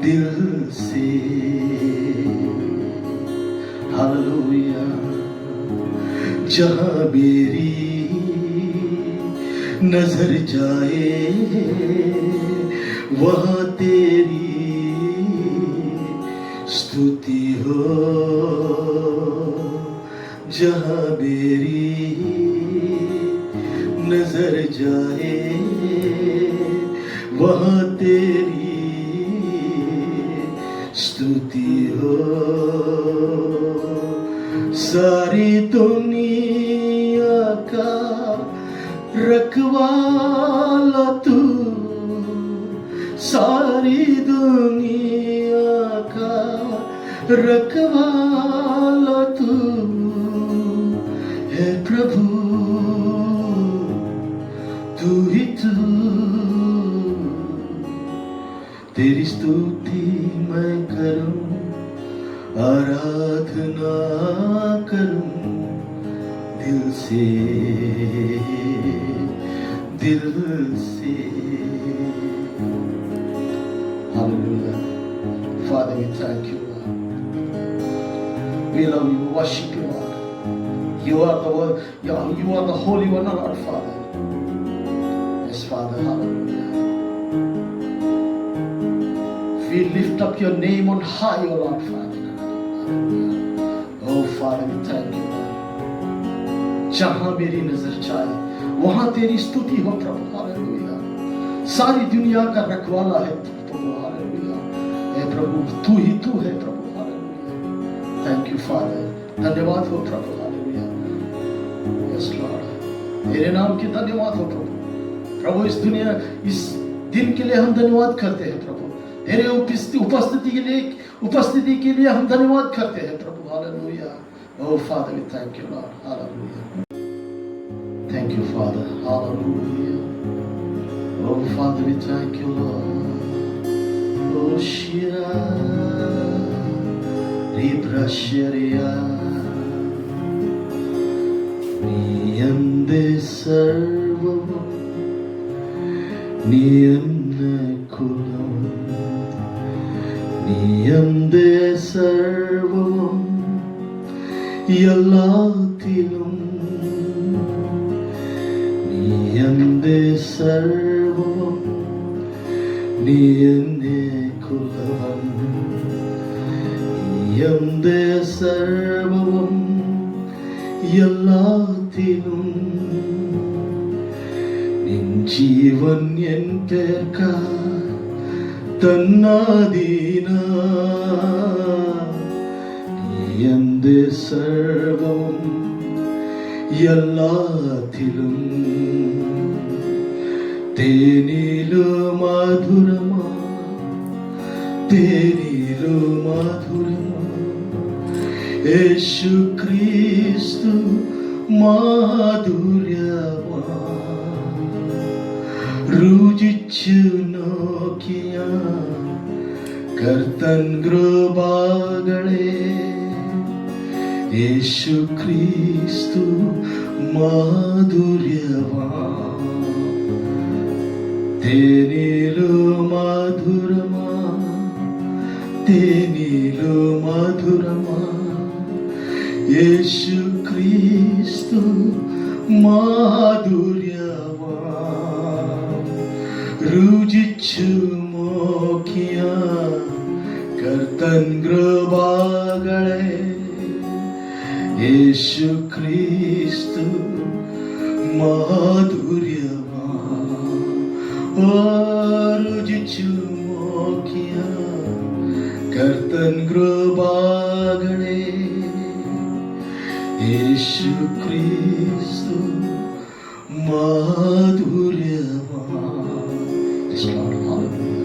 दिल से। हालेलुया। जहां मेरी नजर जाए वहां तेरी स्तुति हो। जहां मेरी नजर जाए वहां तेरी स्तुति हो। सारी दुनिया का रखवाला तू, सारी दुनिया का रखवाला तू। हे प्रभु तू ही तू। तेरी स्तुति मैं करूं, आराधना करूं दिल से, दिल से। Hallelujah. Father, we thank you, Lord. We love you, worship you, Lord. You are the one, you are the Holy One, Lord, Father. Yes, Father, hallelujah. We lift up your name on high, O Lord, Father. Hallelujah. Oh, Father, we thank you, Lord. जहां मेरी नजर जाए वहां तेरी स्तुति हो प्रभु। Hallelujah. सारी दुनिया का रखवाला है प्रभु। हालेलुया। हे प्रभु तू ही तू है प्रभु। हालेलुया। Thank you father. धन्यवाद हो प्रभु। हालेलुया। Yes Lord. तेरे नाम की धन्यवाद हो प्रभु। प्रभु इस दुनिया इस दिन के लिए हम धन्यवाद करते हैं प्रभु। तेरे उपस्थिति के लिए हम धन्यवाद करते हैं प्रभु। Hallelujah. Oh Father, we thank you, Lord. Hallelujah. Thank you, Father. Hallelujah. Oh Father, we thank you, Lord. Oh Shira, Ribra Sharia, Niyande Sarvam, Niyande Kulam, Niyande Sarvam. எல்லாத்திலும் நீ அந்தே சர்வம் നീ എന്നെ കുലവൻ എന്റെ സർവവും എല്ലാത്തിനും നിൻ ജീവൻ എൻ പേർക്ക തന്നാദീന നീ എന്റെ സർവവും എല്ലാത്തിലും തേനിലു മധുരമാ തേനിലു മധുരമാ യേശു ക്രിസ്തു മാധുര്യമാ രുചിച്ചു നോക്കിയ കർത്തൻ കൃപകളെ യേശു ക്രിസ്തു മാധുര്യമാ തേനിലു മധുരമാ തേനിലു മധുരമാ യേശു ക്രിസ്തു മാധുര്യമാ രുചിച്ചു നോക്കിയ കർത്തൻ കൃപകളെ യേശു ക്രിസ്തു മാധുര്യമാ രുചിച്ചു നോക്കിയ കർത്തൻ കൃപകളെ യേശു ക്രിസ്തു മാധുര്യമാ. Yes, Lord, hallelujah.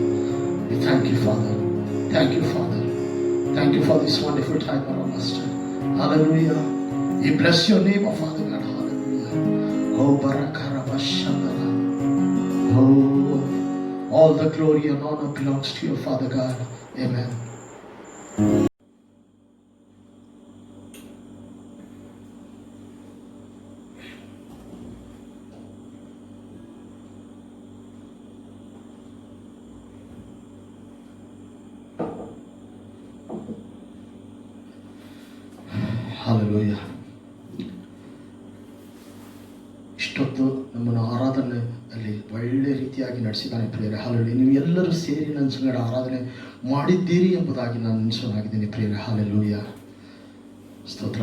We thank you, Father. Thank you, Father. Thank you for this wonderful time, our Master. Hallelujah. We bless your name, O Father God. Hallelujah. Oh, Barakara Vashandara. Oh, all the glory and honor belongs to you, Father God. Amen. Hallelujah. ಇಷ್ಟೊತ್ತು ನಮ್ಮನ್ನು ಆರಾಧನೆಯಲ್ಲಿ ಒಳ್ಳೆ ರೀತಿಯಾಗಿ ನಡೆಸಿದ್ದಾನೆ ಪ್ರಿಯರೇ. Hallelujah. ನೀವು ಎಲ್ಲರೂ ಸೇರಿ ನನ್ನ ಸಂಗಡ ಆರಾಧನೆ ಮಾಡಿದ್ದೀರಿ ಎಂಬುದಾಗಿ ನಾನು ನೆನೆಸೋನಾಗಿದ್ದೀನಿ ಪ್ರಿಯರೇ. ಹಾಲೆಲೂಯಾ. ಸ್ತೋತ್ರ.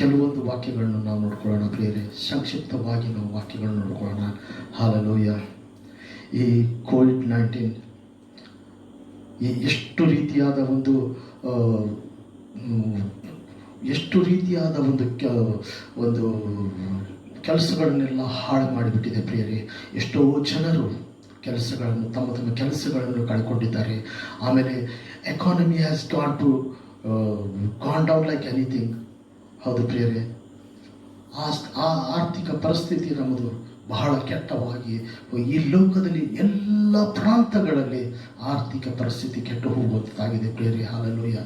ಕೆಲವೊಂದು ವಾಕ್ಯಗಳನ್ನು ನಾವು ನೋಡ್ಕೊಳ್ಳೋಣ ಪ್ರಿಯರೇ. ಸಂಕ್ಷಿಪ್ತವಾಗಿ ನಾವು ವಾಕ್ಯಗಳನ್ನು ನೋಡ್ಕೊಳ್ಳೋಣ. ಹಾಲೆಲೂಯಾ. ಈ ಕೋವಿಡ್-19 ಎಷ್ಟು ರೀತಿಯಾದ ಒಂದು ಕೆಲಸಗಳನ್ನೆಲ್ಲ ಹಾಳು ಮಾಡಿಬಿಟ್ಟಿದೆ ಪ್ರಿಯರೇ. ಎಷ್ಟೋ ಜನರು ತಮ್ಮ ಕೆಲಸಗಳನ್ನು ಕಳ್ಕೊಂಡಿದ್ದಾರೆ. ಆಮೇಲೆ economy has gone down like anything. ಹೌದು ಪ್ರಿಯರೇ. ಆರ್ಥಿಕ ಪರಿಸ್ಥಿತಿ ನಮ್ಮದು ಬಹಳ ಕೆಟ್ಟವಾಗಿ ಈ ಲೋಕದಲ್ಲಿ ಎಲ್ಲ ಪ್ರಾಂತಗಳಲ್ಲಿ ಆರ್ಥಿಕ ಪರಿಸ್ಥಿತಿ ಕೆಟ್ಟು ಹೋಗುವಂತಾಗಿದೆ ಪ್ರಿಯರೇ. ಹಾಲೆಲೂಯಾ.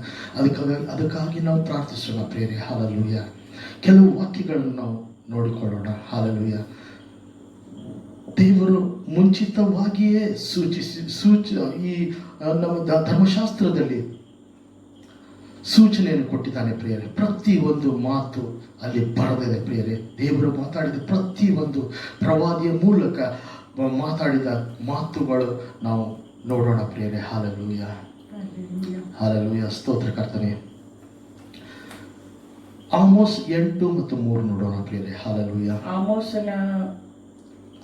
ಅದಕ್ಕಾಗಿ ನಾವು ಪ್ರಾರ್ಥಿಸೋಣ ಪ್ರಿಯರೇ. ಹಾಲೆಲೂಯಾ. ಕೆಲವು ವಾಕ್ಯಗಳನ್ನು ನಾವು ನೋಡಿಕೊಳ್ಳೋಣ. ಹಾಲೆಲೂಯಾ. ದೇವರು ಮುಂಚಿತವಾಗಿಯೇ ಈ ನಮ್ಮ ಧರ್ಮಶಾಸ್ತ್ರದಲ್ಲಿ ಸೂಚನೆಯನ್ನು ಕೊಟ್ಟಿದ್ದಾನೆ ಪ್ರಿಯರೇ. ಪ್ರತಿಯೊಂದು ಮಾತು ಅಲ್ಲಿ ಬರೆದಿದೆ ಪ್ರಿಯರೇ. ದೇವರು ಮಾತಾಡಿದ ಪ್ರತಿಯೊಂದು ಪ್ರವಾದಿಯ ಮೂಲಕ ಮಾತಾಡಿದ ಮಾತುಗಳು ನಾವು ನೋಡೋಣ ಪ್ರಿಯರೇ. ಹಾಲೆಲೂಯಾ. ಹಾಲೆಲೂಯಾ. ಸ್ತೋತ್ರ ಕರ್ತನೆ. ಆಮೋಸ್ 8 ಮತ್ತು 3 ನೋಡೋಣ ಪ್ರಿಯರೇ. ಹಾಲೆಲೂಯಾ.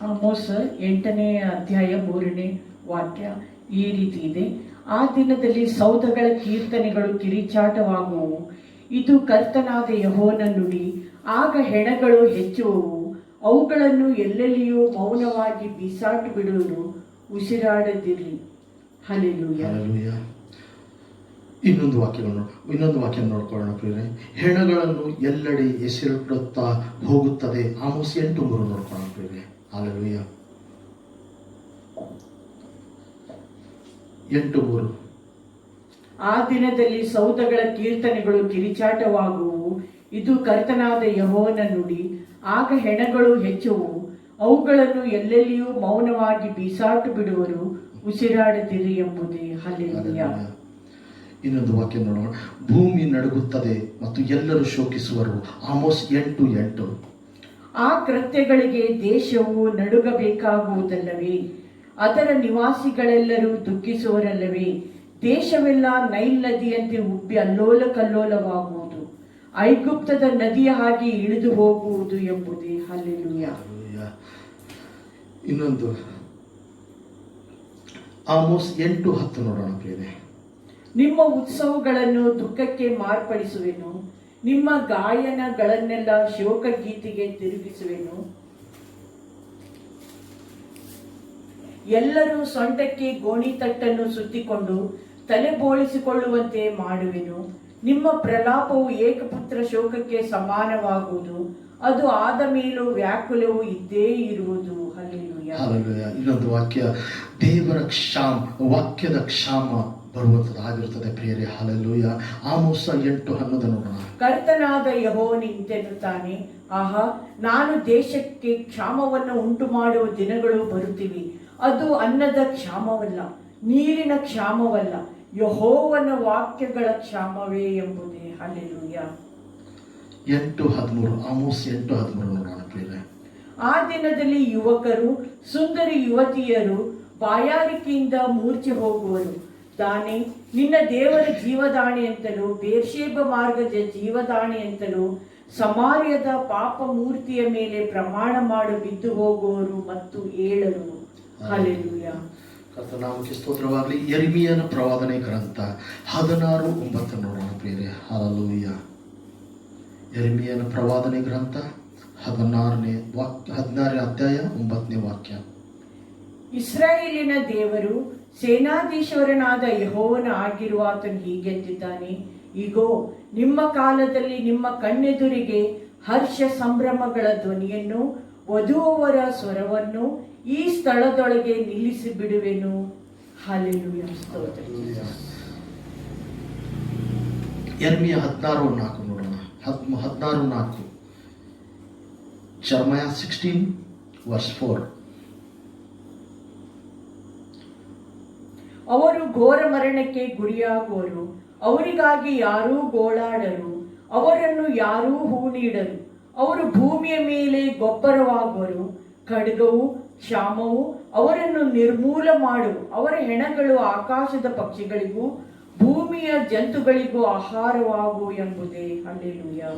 ಆಮೋಸ್ 8ನೇ ಅಧ್ಯಾಯ 3ನೇ ವಾಕ್ಯ ಈ ರೀತಿ ಇದೆ. ಆ ದಿನದಲ್ಲಿ ಸೌಧಗಳ ಕೀರ್ತನೆಗಳು ಕಿರಿಚಾಟವಾಗುವವು, ಇದು ಕರ್ತನಾದ ಯೆಹೋವನ ನುಡಿ. ಆಗ ಹೆಣಗಳು ಹೆಚ್ಚುವವು, ಅವುಗಳನ್ನು ಎಲ್ಲೆಲ್ಲಿಯೂ ಮೌನವಾಗಿ ಬಿಸಾಟು ಬಿಡುವರು, ಉಸಿರಾಡದಿರಲಿ. ಹಲ್ಲೆಲೂಯಾ. ಹಲ್ಲೆಲೂಯಾ. ಇನ್ನೊಂದು ವಾಕ್ಯ ನೋಡ್ಕೊಳ್ಳೋಣ ಪ್ರಿಯರೇ. ಹೆಣಗಳನ್ನು ಎಲ್ಲೆಡೆ ಎಸೆಯುತ್ತಾ ಹೋಗುತ್ತದೆ. ಆಮೋಸ್ 8:3 ನೋಡ್ಕೊಳ್ಳೋಣ ಪ್ರಿಯರೇ. ಹಲ್ಲೆಲೂಯಾ. 8:3. ಆ ದಿನದಲ್ಲಿ ಸೌಧಗಳ ಕೀರ್ತನೆಗಳು ಕಿರಿಚಾಟವಾಗುವು, ಇದು ಕರ್ತನಾದ ಯೆಹೋವನ ನುಡಿ. ಆಗ ಹೆಣಗಳು ಹೆಚ್ಚುವು, ಅವುಗಳನ್ನು ಎಲ್ಲೆಲ್ಲಿಯೂ ಮೌನವಾಗಿ ಬಿಸಾಟು ಬಿಡುವರು, ಉಸಿರಾಡದಿರಿ ಎಂಬುದೇ. ಹಲ್ಲೆಲೂಯಾ. ಇನ್ನೊಂದು ವಾಕ್ಯ ನೋಡೋಣ. ಭೂಮಿ ನಡುಗುತ್ತದೆ ಮತ್ತು ಎಲ್ಲರೂ ಶೋಕಿಸುವರು. ಆಮೋಸ್ 8:8. ಆ ಕೃತ್ಯಗಳಿಗೆ ದೇಶವು ನಡುಗಬೇಕಾಗುವುದಲ್ಲವೇ? ಅದರ ನಿವಾಸಿಗಳೆಲ್ಲರೂ ದುಃಖಿಸುವರಲ್ಲವೇ? ದೇಶವೆಲ್ಲ ನೈಲ್ ನದಿಯಂತೆ ಉಬ್ಬಿ ಅಲ್ಲೋಲ ಕಲ್ಲೋಲವಾಗುವುದು, ಐಗುಪ್ತದ ನದಿಯ ಹಾಗೆ ಇಳಿದು ಹೋಗುವುದು ಎಂಬುದೇ. ಹಲ್ಲೆಲೂಯಾ. ಇನ್ನೊಂದು ಆಮೋಸ್ 8:10 ನೋಡೋಣ ಪ್ರಿಯರೇ. ನಿಮ್ಮ ಉತ್ಸವಗಳನ್ನು ದುಃಖಕ್ಕೆ ಮಾರ್ಪಡಿಸುವೆನು, ನಿಮ್ಮ ಗಾಯನಗಳನ್ನೆಲ್ಲ ಶೋಕ ಗೀತೆಗೆ ತಿರುಗಿಸುವೆನು. ಎಲ್ಲರೂ ಸೊಂಟಕ್ಕೆ ಗೋಣಿತಟ್ಟನ್ನು ಸುತ್ತಿಕೊಂಡು ತಲೆ ಬೋಳಿಸಿಕೊಳ್ಳುವಂತೆ ಮಾಡುವೆನು. ನಿಮ್ಮ ಪ್ರಲಾಪವು ಏಕಪುತ್ರ ಶೋಕಕ್ಕೆ ಸಮಾನವಾಗುವುದು, ಅದು ಆದ ಮೇಲೂ ವ್ಯಾಕುಲವು ಇದ್ದೇ ಇರುವುದು. ಹಲ್ಲೆಲೂಯಾ. ಇನ್ನೊಂದು ವಾಕ್ಯ, ದೇವರ ವಾಕ್ಯದ ಕ್ಷಾಮ ಬರುವಂತದ್ದಾಗಿರುತ್ತದೆ ಪ್ರಿಯರೇ. ಹಲ್ಲೆಲೂಯಾ. ಆಮೋಸ 8:11 ನೋಡೋಣ. ಕರ್ತನಾದ ಯೆಹೋವನು ಇಂತೆನ್ನುತ್ತಾನೆ, ಆಹಾ, ನಾನು ದೇಶಕ್ಕೆ ಕ್ಷಾಮವನ್ನು ಉಂಟು ಮಾಡುವ ದಿನಗಳು ಬರುತ್ತಿವೆ. ಅದು ಅನ್ನದ ಕ್ಷಾಮವಲ್ಲ, ನೀರಿನ ಕ್ಷಾಮವಲ್ಲ, ಯೆಹೋವನ ವಾಕ್ಯಗಳ ಕ್ಷಾಮವೇ ಎಂಬುದೇ. ಹಲ್ಲೆಲೂಯಾ. 8:13 ಆಮೋಸ್ 8:13 ನೋಡೋಣ ಪ್ರಿಯರೇ. ಆ ದಿನದಲ್ಲಿ ಯುವಕರು ಸುಂದರಿ ಯುವತಿಯರು ಬಾಯಾರಿಕೆಯಿಂದ ಮೂರ್ಛೆ ಹೋಗುವರು. ದಾನೆ, ನಿನ್ನ ದೇವರ ಜೀವದಾಣೆ ಅಂತಲೂ, ಬೇರ್ಷೇಬ ಮಾರ್ಗದ ಜೀವದಾಣೆ ಅಂತಲೂ ಸಮಾರ್ಯದ ಪಾಪ ಮೂರ್ತಿಯ ಮೇಲೆ ಪ್ರಮಾಣ ಮಾಡಿ ಬಿದ್ದು ಹೋಗುವರು ಮತ್ತು ಏಳರು. ಹಲ್ಲೆಲೂಯಾ. ಕರ್ತನಾಮಕ್ಕೆ ಸ್ತೋತ್ರವಾಗಲಿ. ಯೆರೆಮೀಯನ ಪ್ರವಾದನೆ ಗ್ರಂಥ 16:9 ನೋಡೋಣ ಪ್ರಿಯರೇ. ಹಲ್ಲೆಲೂಯಾ. ಯೆರೆಮೀಯನ ಪ್ರವಾದನೆ ಗ್ರಂಥ 16ನೇ ಅಧ್ಯಾಯ 9ನೇ ವಾಕ್ಯ. ಇಸ್ರಾಯೇಲಿನ ದೇವರು ಸೇನಾಧೀಶ್ವರನಾದ ಯೆಹೋವನ ಆಗಿರುವ ಆತನು ಹೀಗೆಂದಿದ್ದಾನೆ, ಇಗೋ, ನಿಮ್ಮ ಕಾಲದಲ್ಲಿ ನಿಮ್ಮ ಕಣ್ಣೆದುರಿಗೆ ಹರ್ಷ ಸಂಭ್ರಮಗಳ ಧ್ವನಿಯನ್ನು, ವಧುವವರ ಸ್ವರವನ್ನು ಈ ಸ್ಥಳದೊಳಗೆ ನಿಲ್ಲಿಸಿ ಬಿಡುವೆನು. ಹಲ್ಲೆಲೂಯಾ. ಯೆರೆಮೀಯ 16:4 ನೋಡೋಣ. 16:4. ಜೆರೆಮಯ 16:4. ಅವರು ಘೋರ ಮರಣಕ್ಕೆ ಗುರಿಯಾಗುವರು, ಅವರಿಗಾಗಿ ಯಾರೂ ಗೋಳಾಡರು, ಅವರನ್ನು ಯಾರೂ ಹೂನೀಡರು. ಅವರು ಭೂಮಿಯ ಮೇಲೆ ಗೊಬ್ಬರವಾಗುವರು, ಖಡ್ಗವು ಕ್ಷಾಮವು ಅವರನ್ನು ನಿರ್ಮೂಲ ಮಾಡುವು. ಅವರ ಹೆಣಗಳು ಆಕಾಶದ ಪಕ್ಷಿಗಳಿಗೂ ಭೂಮಿಯ ಜಂತುಗಳಿಗೂ ಆಹಾರವಾಗುವು ಎಂಬುದೇ. ಹಲ್ಲೆಲೂಯಾ.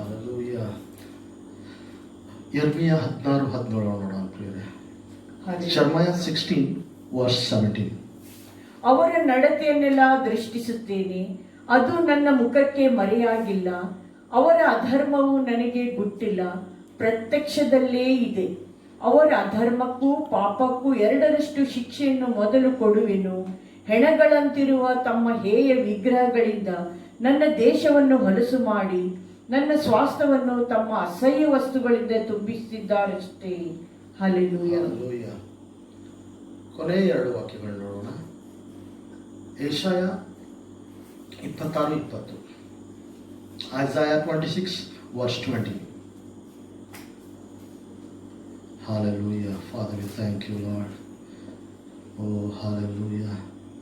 ಯೆರೆಮೀಯ 16:17 ನೋಡೋಣ ಪ್ರಿಯರೇ. ಜೆರೆಮಯ 16:17. ಅವರ ನಡತೆಯನ್ನೆಲ್ಲ ದೃಷ್ಟಿಸುತ್ತೇನೆ, ಅದು ನನ್ನ ಮುಖಕ್ಕೆ ಮರೆಯಾಗಿಲ್ಲ. ಅವರ ಅಧರ್ಮವು ನನಗೆ ಗುಟ್ಟಿಲ್ಲ, ಪ್ರತ್ಯಕ್ಷದಲ್ಲೇ ಇದೆ. ಅವರ ಅಧರ್ಮಕ್ಕೂ ಪಾಪಕ್ಕೂ 2ರಷ್ಟು ಶಿಕ್ಷೆಯನ್ನು ಮೊದಲು ಕೊಡುವೆನು. ಹೆಣಗಳಂತಿರುವ ತಮ್ಮ ಹೇಯ ವಿಗ್ರಹಗಳಿಂದ ನನ್ನ ದೇಶವನ್ನು ಹೊಲಸು ಮಾಡಿ ನನ್ನ ಸ್ವಾಸ್ಥ್ಯವನ್ನು ತಮ್ಮ ಅಸಹ್ಯ ವಸ್ತುಗಳಿಂದ ತುಂಬಿಸಿದ್ದಾರಷ್ಟೇ. ಹಲ್ಲೆಲೂಯಾ. ಕೊನೆಯ 2 ವಾಕ್ಯಗಳು ನೋಡೋಣ. ಯೆಶಾಯ 26:20. Isaiah 26:20. Hallelujah. Father, we thank you, Lord. Oh, hallelujah.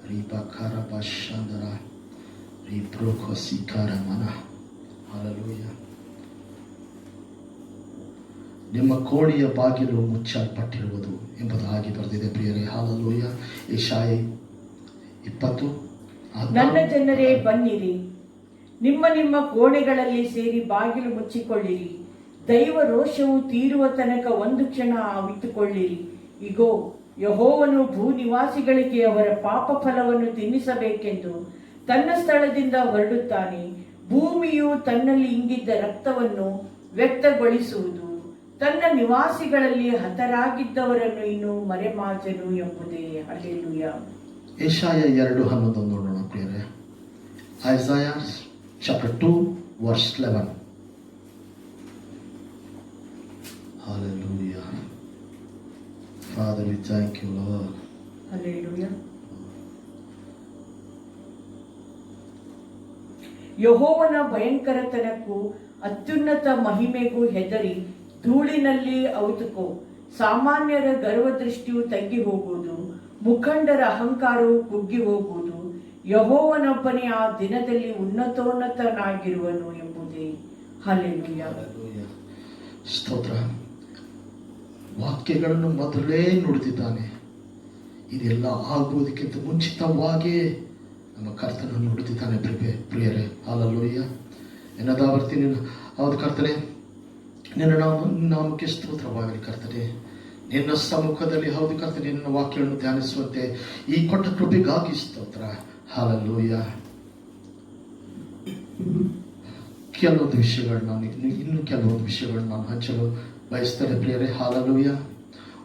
Ribakara Bashandara. Ribroko Sikara Mana. Hallelujah. ನಿಮ್ಮ ಕೋಣೆಯ ಬಾಗಿಲು ಮುಚ್ಚಲ್ಪಟ್ಟಿರುವುದು ಎಂಬುದಾಗಿ ಬರೆದಿದೆ ಪ್ರಿಯರೇ. ಹಾಲೆಲೂಯಾ. ಯೆಶಾಯ 20. ನನ್ನ ಜನರೇ ಬನ್ನಿರಿ, ನಿಮ್ಮ ನಿಮ್ಮ ಕೋಣೆಗಳಲ್ಲಿ ಸೇರಿ ಬಾಗಿಲು ಮುಚ್ಚಿಕೊಳ್ಳಿರಿ. ದೈವ ರೋಷವು ತೀರುವ ತನಕ ಒಂದು ಕ್ಷಣ ಅವಿತುಕೊಳ್ಳಿರಿ. ಇಗೋ, ಯೆಹೋವನು ಭೂನಿವಾಸಿಗಳಿಗೆ ಅವರ ಪಾಪ ಫಲವನ್ನು ತಿನ್ನಿಸಬೇಕೆಂದು ತನ್ನ ಸ್ಥಳದಿಂದ ಹೊರಡುತ್ತಾನೆ. ಭೂಮಿಯು ತನ್ನಲ್ಲಿ ಇಂಗಿದ್ದ ರಕ್ತವನ್ನು ವ್ಯಕ್ತಗೊಳಿಸುವುದು, ತನ್ನ ನಿವಾಸಿಗಳಲ್ಲಿ ಹತರಾಗಿದ್ದವರನ್ನು ಇನ್ನು ಮರೆಮಾಚನು ಎಂಬುದೇ. ಹಲ್ಲೆಲೂಯಾ. ಯೆಶಾಯ 2:11 ನೋಡೋಣ ಪ್ರಿಯರೇ. Isaiah chapter 2:11. Hallelujah. Father, we thank you, Lord. Hallelujah. ಯೆಹೋವನ ಭಯಂಕರತನಕ್ಕೂ ಅತ್ಯುನ್ನತ ಮಹಿಮೆಗೂ ಹೆದರಿ ಧೂಳಿನಲ್ಲಿ ಅವಿತುಕೋ. ಸಾಮಾನ್ಯರ ಗರ್ವದೃಷ್ಟಿಯು ತಗ್ಗಿ ಹೋಗುವುದು, ಮುಖಂಡರ ಅಹಂಕಾರವು ಕುಗ್ಗಿ ಹೋಗುವುದು. ಯೆಹೋವನೊಬ್ಬನೇ ಆ ದಿನದಲ್ಲಿ ಉನ್ನತೋನ್ನತನಾಗಿರುವನು ಎಂಬುದೇ. ಹಲ್ಲೆಲೂಯಾ. ಸ್ತೋತ್ರ. ವಾಕ್ಯಗಳನ್ನು ಮೊದಲೇ ನುಡಿದಿದ್ದಾನೆ. ಇದೆಲ್ಲ ಆಗುವುದಕ್ಕಿಂತ ಮುಂಚಿತವಾಗಿ ನಮ್ಮ ಕರ್ತನನ್ನು ಹುಡುಕಿದ್ದಾನೆ ಪ್ರಿಯರೇ. ಹಾಲೆಲೂಯಾ. ಎನ್ನದಾವರ್ತಿ ಹೌದು ಕರ್ತನೆ, ನಿನ್ನ ನಾಮಕ್ಕೆ ಸ್ತೋತ್ರವಾಗಲಿ ಕರ್ತನೆ. ನಿನ್ನ ಸಮ್ಮುಖದಲ್ಲಿ ಹೌದು ಕರ್ತನೆ, ನಿನ್ನ ವಾಕ್ಯವನ್ನು ಧ್ಯಾನಿಸುವಂತೆ ಈ ಕೊಟ್ಟ ಕೃಪೆಗಾಗಿ ಸ್ತೋತ್ರ. ಹಾಲೆಲೂಯಾ. ಕೆಲವೊಂದು ವಿಷಯಗಳನ್ನ ಇನ್ನು ಕೆಲವೊಂದು ವಿಷಯಗಳನ್ನ ನಾನು ಹಂಚಲು ಬಯಸ್ತೇನೆ ಪ್ರಿಯರೇ. Hallelujah.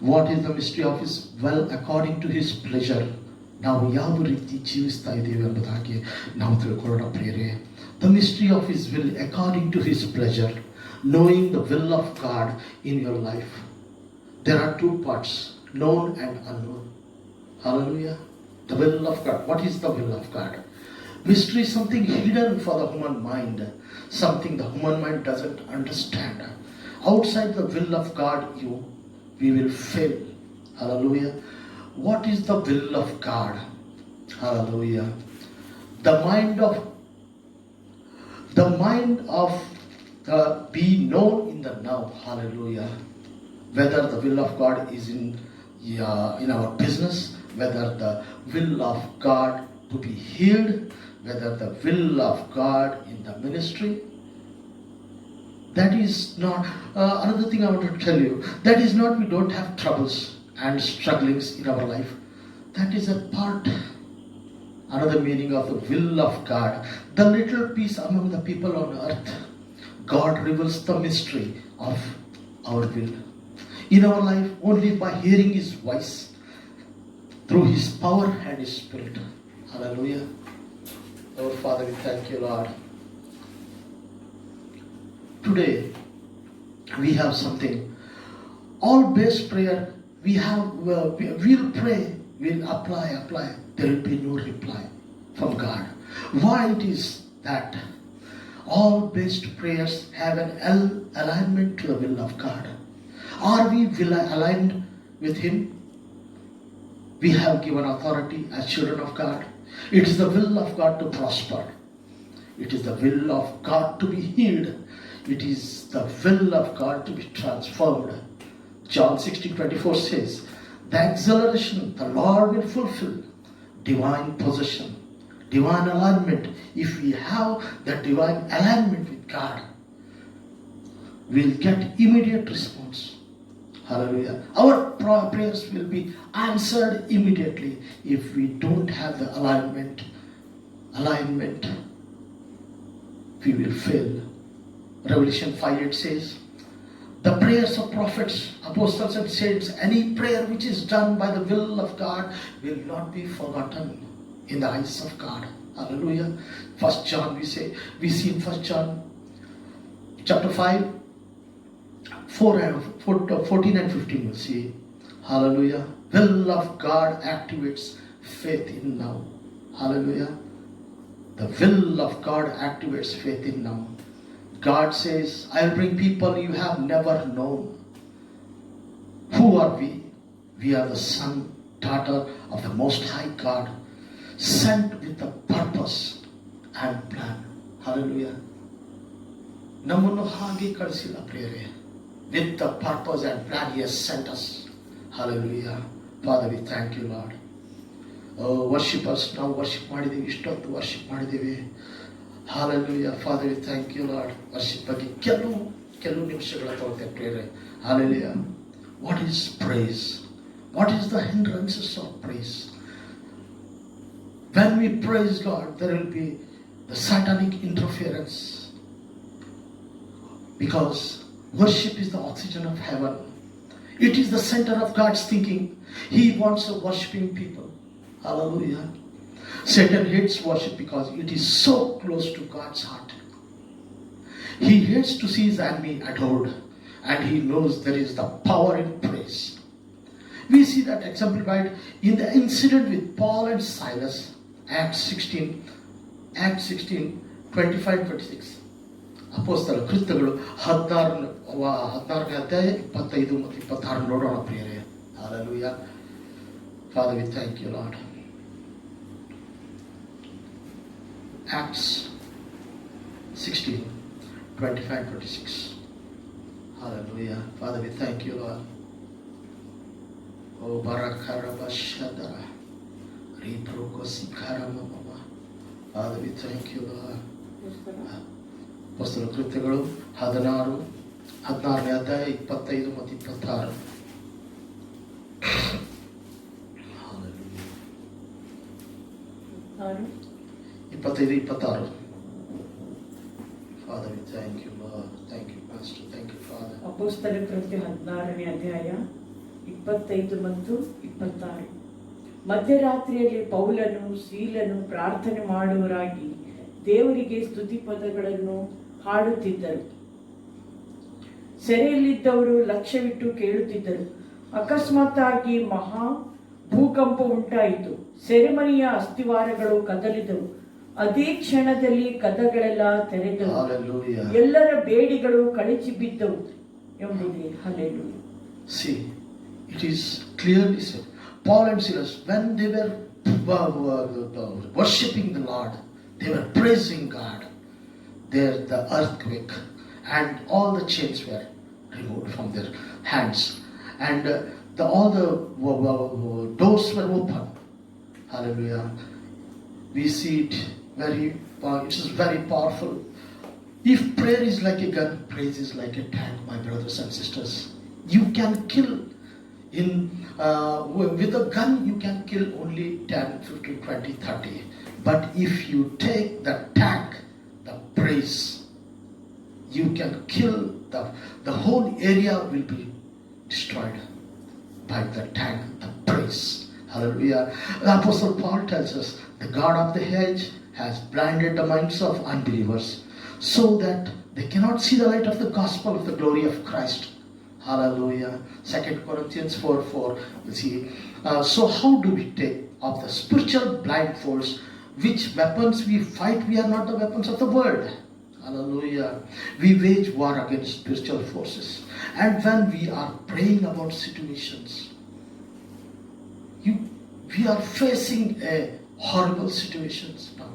What is the mystery of his will according to his pleasure. ನಾವು ಯಾವ ರೀತಿ ಜೀವಿಸ್ತಾ ಇದ್ದೀವಿ ಎಂಬುದಾಗಿ ನಾವು ತಿಳ್ಕೊಳ್ಳೋಣ ಪ್ರಿಯರೇ. The mystery of his will according to his pleasure, knowing the will of God in your life. There are two parts, known and unknown. Hallelujah. The will of God. What is the will of God? Mystery is something hidden for the human mind, something the human mind doesn't understand. Outside the will of God, we will fail. Hallelujah. What is the will of God? Hallelujah. The mind of be known in the now. Hallelujah. Whether the will of God is in our business, whether the will of God to be healed, whether the will of God in the ministry. That is not another thing I want to tell you. That is not we don't have troubles and strugglings in our life. That is a part. Another meaning of the will of God. The little peace among the people on earth. God reveals the mystery of our will in our life only by hearing His voice through His power and His Spirit. Hallelujah. Our Father, we thank you, Lord. Today we have something. All base prayer we have. We'll pray. We'll apply. There will be no reply from God. Why it is that? All based prayers have an alignment to the will of God. Are we aligned with Him? We have given authority as children of God. It is the will of God to prosper. It is the will of God to be healed. It is the will of God to be transformed. John 16:24 says, the acceleration the Lord will fulfill, divine possession, divine alignment. If we have that divine alignment with God, we'll get immediate response. Hallelujah. Our prayers will be answered immediately. If we don't have the alignment, we will fail. Revelation 5:8 says, the prayers of prophets, apostles and saints, any prayer which is done by the will of God will not be forgotten in the eyes of God. Hallelujah. 1 John we see in 1 John chapter 5 14 and 15 we'll see. Hallelujah. Will of God activates faith in now. Hallelujah. The will of God activates faith in now. God says, I'll bring people you have never known. Who are we? We are the son, daughter of the Most High God, sent with a purpose and plan. Hallelujah. ನಮ್ಮನ್ನು ಹಾಗೆ ಕಳಿಸಿಲ್ಲ ಪ್ರಿಯರೇ. With the purpose and plan He has sent us. Hallelujah. Father, we thank you, Lord. Worship us. ನಾವು worship ಮಾಡಿದ್ದೀವಿ, ಇಷ್ಟೊತ್ತು worship ಮಾಡಿದ್ದೀವಿ. Hallelujah. Father, we thank you, Lord. Worship ಬಗ್ಗೆ ಕೆಲವು ನಿಮಿಷಗಳ ತಗೊಳ್ತೇವೆ ಪ್ರಿಯರೇ. Hallelujah. What is praise? What is the hindrances of praise? When we praise God, there will be the satanic interference. Because worship is the oxygen of heaven. It is the center of God's thinking. He wants a worshiping people. Hallelujah. Satan hates worship because it is so close to God's heart. He hates to see his enemy adored, and he knows there is the power in praise. We see that exemplified in the incident with Paul and Silas, Acts 16:25-26. ಅಪೊಸ್ತಲ ಕೃತ್ಯಗಳು 16ನೇ ಅಧ್ಯಾಯ 25 ಮತ್ತು 26 ನೋಡೋಣ ಪ್ರಿಯರೇ. Hallelujah. Father, we thank you, Lord. Acts 16:25-26. Hallelujah. Father, we thank you, Lord. Oh, Barakarabashadara. Riprokosikharamama. Father, we thank you, Lord. ಪುಸ್ತಕ ಕೃತ್ಯಗಳು 16ನೇ ಅಧ್ಯಾಯ 25 ಮತ್ತು 26. 25, 26. Father, we thank you, Lord. Thank you, Pastor. Thank you, Father. ಅಪೊಸ್ತಲ ಕೃತ್ಯ 16ನೇ ಅಧ್ಯಾಯ 25 ಮತ್ತು 26. ಮಧ್ಯರಾತ್ರಿಯಲ್ಲಿ ಪೌಲನು ಸೀಲನು ಪ್ರಾರ್ಥನೆ ಮಾಡುವರಾಗಿ ದೇವರಿಗೆ ಸ್ತುತಿ ಪದಗಳನ್ನು ಹಾಡುತ್ತಿದ್ದರು. ಸೆರೆಯಲ್ಲಿದ್ದವರು ಲಕ್ಷ್ಯವಿಟ್ಟು ಕೇಳುತ್ತಿದ್ದರು. ಅಕಸ್ಮಾತ್ತಾಗಿ ಮಹಾ ಭೂಕಂಪ ಉಂಟಾಯಿತು. ಸೆರೆಮನೆಯ ಅಸ್ಥಿವಾರಗಳು ಕದಲಿದವು. ಅದೇ ಕ್ಷಣದಲ್ಲಿ ಕದಗಳೆಲ್ಲ ತೆರೆದವು. ಎಲ್ಲರ ಬೇಡಿಗಳು ಕಳಚಿ ಬಿದ್ದವು ಎಂಬುದೇ. Hallelujah. See, it is clearly said. Paul and Silas, when they were worshipping the Lord, they were praising God. There, the earthquake and all the chains were removed from their hands, and all the doors were open. Hallelujah. We see it it is very powerful. If prayer is like a gun, praise is like a tank, my brothers and sisters. You can kill with a gun, you can kill only 10, 15, 20, 30. But if you take the tank, the praise, you can kill the whole area will be destroyed by the tank, the praise. Hallelujah. The Apostle Paul tells us, the God of the age has blinded the minds of unbelievers so that they cannot see the light of the gospel of the glory of Christ. Hallelujah. 2 Corinthians 4:4. We see. So how do we take off the spiritual blindfolds? Which weapons we fight? We are not the weapons of the world. Hallelujah. We wage war against spiritual forces. And when we are praying about situations, we are facing a horrible situations now.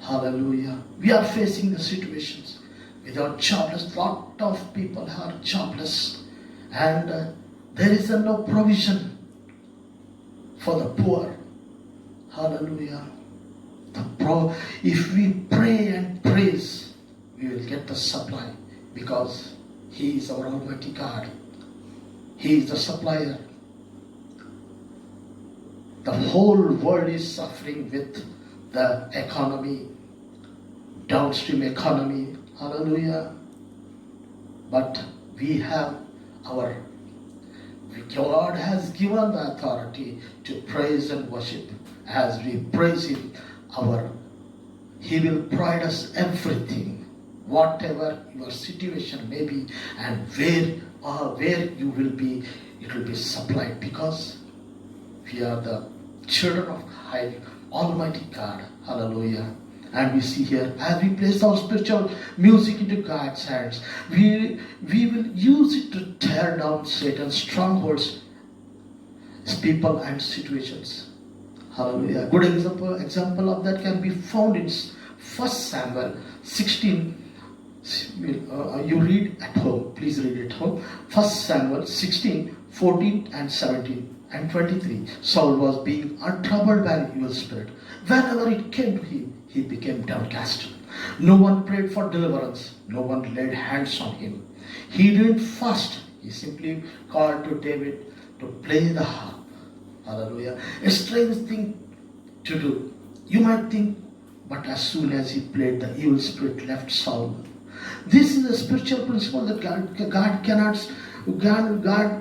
Hallelujah. We are facing the situations. Without jobless, lot of people are jobless, and there is no provision for the poor. Hallelujah. If we pray and praise, we will get the supply, because He is our Almighty God. He is the supplier. The whole world is suffering with the economy, downstream economy. Hallelujah. But we have God has given the authority to praise and worship. As we praise Him, He will provide us everything, whatever your situation may be, and where you will be, it will be supplied, because we are the children of Almighty God. Hallelujah. And we see here, as we place our spiritual music into God's hands, we will use it to tear down Satan's strongholds, people and situations. Hallelujah. Good example of that can be found in 1 Samuel 16. You read at home. Please read it at home. 1 Samuel 16, 14 and 17 and 23. Saul was being untroubled by an evil spirit. Whenever it came to him, he became downcast. No one prayed for deliverance. No one laid hands on him. He didn't fast. He simply called to David to play the harp. Hallelujah. A strange thing to do, you might think, but as soon as he played, the evil spirit left Saul. This is a spiritual principle that God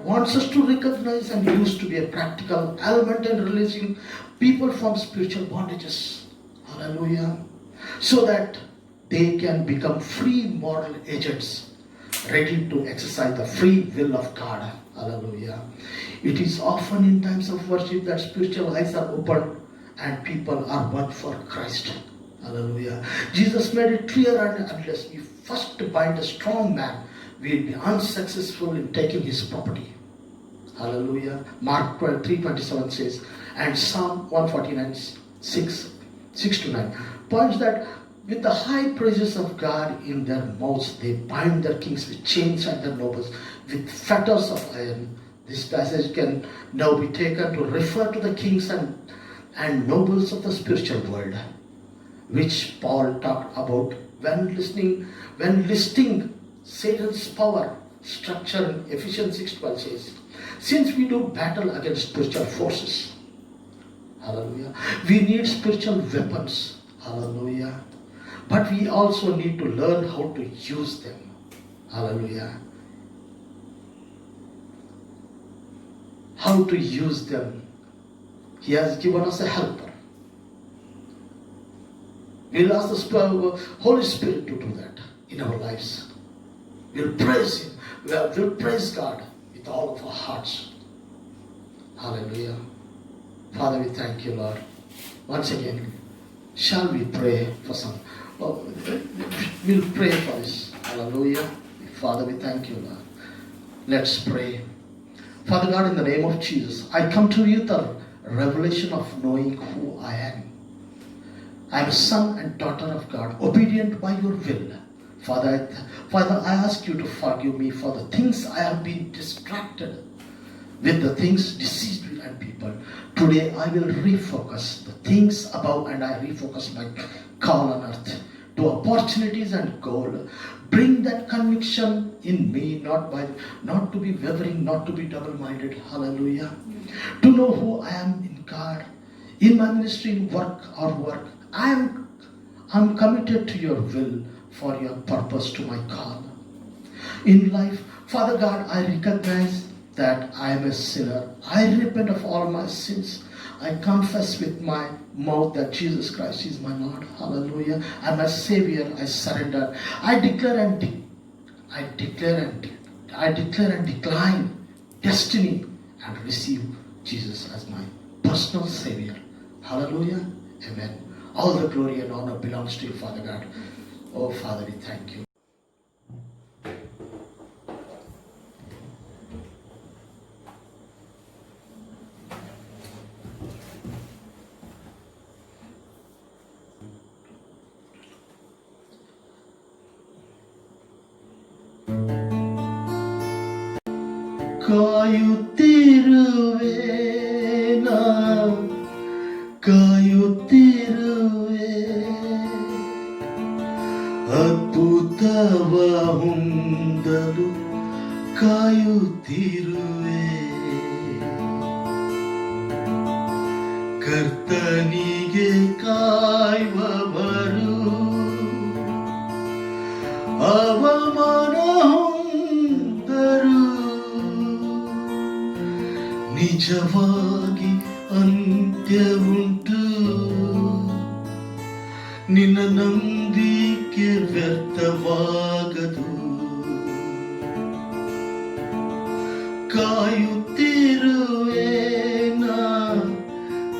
wants us to recognize and use to be a practical element in releasing people from spiritual bondages. Hallelujah. So that they can become free moral agents, ready to exercise the free will of God. Hallelujah. It is often in times of worship that spiritual eyes are opened and people are won for Christ. Hallelujah. Jesus made it clear, and unless we first bind a strong man, we will be unsuccessful in taking his property. Hallelujah. Mark 3:27 says, and Psalm 149, 6 to 9 points that with the high praises of God in their mouths, they bind their kings with chains and their nobles with fetters of iron. This passage can now be taken to refer to the kings and nobles of the spiritual world, which Paul talked about when listing Satan's power structure in Ephesians 6:12 says, since we do battle against spiritual forces, hallelujah, we need spiritual weapons, hallelujah, but we also need to learn how to use them, hallelujah. How to use them. He has given us a helper. We'll ask the Holy Spirit to do that in our lives. We'll praise Him. We'll praise God with all of our hearts. Hallelujah. Father, we thank you, Lord. Once again, shall we pray for some? We'll pray for this. Hallelujah. Father, we thank you, Lord. Let's pray. Father God, in the name of Jesus, I come to you the revelation of knowing who I am. I am a son and daughter of God, obedient by your will. Father, I ask you to forgive me for the things I have been distracted with, the things deceived and people. Today I will refocus the things above, and I refocus my call on earth to opportunities and goal. Bring that conviction in me, not to be wavering, not to be double-minded. Hallelujah. To know who I am in God, in my ministry, in work. I'm committed to your will, for your purpose, to my call in life. Father God, I recognize that I am a sinner. I repent of all my sins. I confess with my mouth that Jesus Christ is my Lord. Hallelujah. And my Savior. I surrender. I declare and decline destiny and receive Jesus as my personal Savior. Hallelujah. Amen. All the glory and honor belongs to you, Father God. Oh, Father, we thank you. ಕಾಯುತ್ತಿರುವೆ ನಾ ಕಾಯುತ್ತಿರುವೆ ಅದ್ಭುತವ ಹೊಂದಲು ಕಾಯುತ್ತಿರುವೆ ಕರ್ತನಿಗೆ ಕಾಯುವವರು ಅವಮಾನ ಹೊಂದರು ನಿಜವಾಗಿ ಅಂತ್ಯವುಂಟು ನಿನ್ನ ನಂಬಿಕೆ ವ್ಯರ್ಥವಾಗದು ಕಾಯುತ್ತಿರುವೆ ನಾ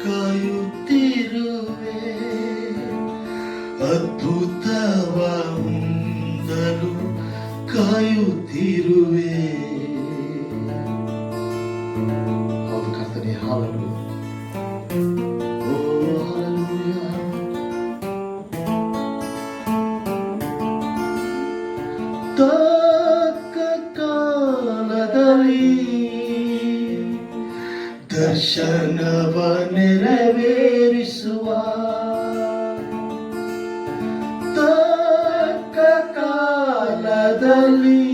ಕಾಯುತ್ತಿರುವೆ ಅದ್ಭುತವ ಹೊಂದಲು ಕಾಯುತ್ತಿರುವೆ ಹೌದು ಕರ್ತನೇ ಹಾಲೆಲೂಯಾ ಓ ಹಾಲೆಲೂಯಾ ತಕ್ಕ ಕಾಲದಲ್ಲಿ ದರ್ಶನವ ನೆರವೇರಿಸುವ ತಕ್ಕ ಕಾಲದಲ್ಲಿ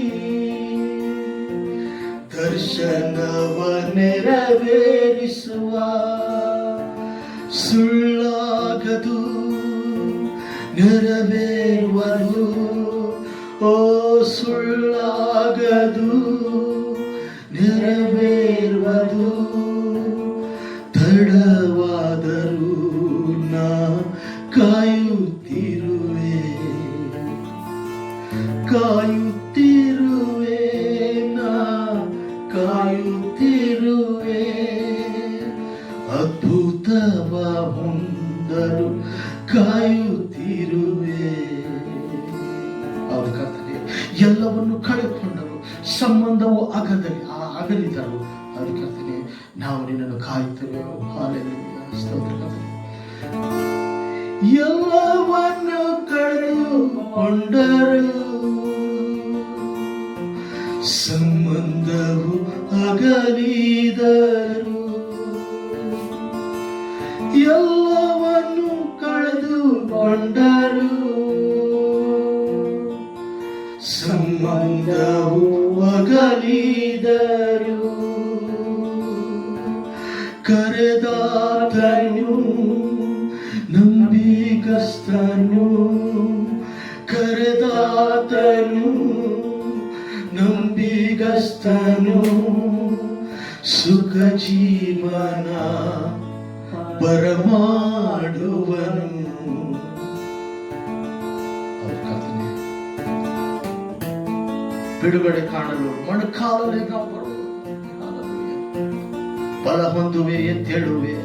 ದರ್ಶನವ ನೆರವೇರಿಸುವ ಸುಳ್ಳಾಗದು ನೆರವೇರುವುದು ಓ ಸುಳ್ಳಾಗದು ನೆರವೇರುವುದು ತಡವಾದರೂ ನಾ ಕಾಯುತ್ತಿರುವೆ ಕಾಯುತ್ತಿರುವೆ ನಾ ಕಾಯುತ್ತಿರುವೆ ಅದ್ಭುತವ ಹೊಂದಲು ಕಾಯುತ್ತಿರುವೆ ಅವರು ಕರ್ತನೆ ಎಲ್ಲವನ್ನು ಕಳೆದುಕೊಂಡರು ಸಂಬಂಧವು ಅಗಲಿದರು ಅವರು ಕರ್ತನೆ ನಾವು ನಿನ್ನನ್ನು ಕಾಯುತ್ತೇವೆ ಹಾಲೆಲೂಯಾ ಸ್ತೋತ್ರ ಕರ್ತನೆ ಎಲ್ಲವನ್ನು ಕಳೆದುಕೊಂಡರು, ಸಂಬಂಧವು ಅಗಲಿದರು. ಎಲ್ಲವನ್ನು ಕಳೆದುಕೊಂಡರು, ಸಂಬಂಧವು ಅಗಲಿದರು. ಕರೆದಾತನು ನಂಬಿಗಸ್ತನು, ಕರೆದಾತನು ನಂಬಿಗಸ್ತನು, ಸುಖ ಜೀವನ ಬರಮಾಡುವನು. ಬಿಡುಗಡೆ ಕಾಣಲು ಮೊಣಕಾಲನೆ ನಾವು ಬರುವುದು. ಬಲ ಹೊಂದುವೆ, ಎದ್ದೇಳುವೆ,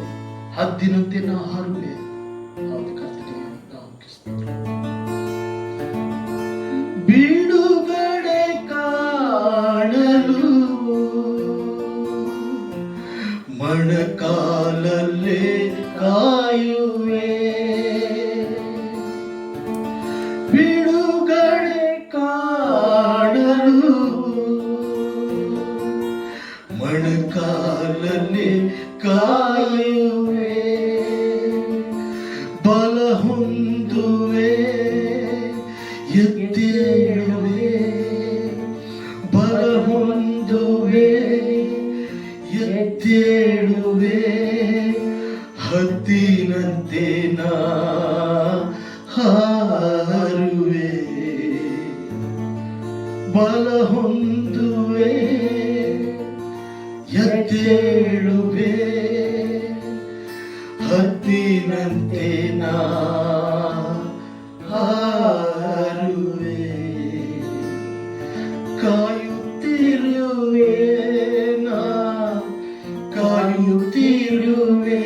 ಹದ್ದಿನಂತೆ ನಾ ಹಾರುವೆ. ಹೌದು ಕರ್ತನೆ, ಬಿಡುಗಡೆ ಕಾಣಲು ಮೊಣಕಾಲಲ್ಲೇ ಕಾಯುವೆ, ಬಿಡುಗಡೆ ಕಾಣಲು ಮೊಣಕಾಲಲ್ಲೇ ಕಾಯುವೆ. ಬಲ ಹೊಂದುವೆ, ಎದ್ದೇಳುವೆ, ಬಲ ಹೊಂದುವೆ, ಎದ್ದೇಳುವೆ, ಹದ್ದಿನಂತೆ ನಾ ಹಾರುವೆ. ಬಲ ಹೊಂದುವೆ, ಎದ್ದೇಳುವೆ, ಹದ್ದಿನಂತೆ ನಾ ಹಾರುವೆ. ಕಾಯುತ್ತಿರುವೆ, ನಾ ಕಾಯುತ್ತಿರುವೆ,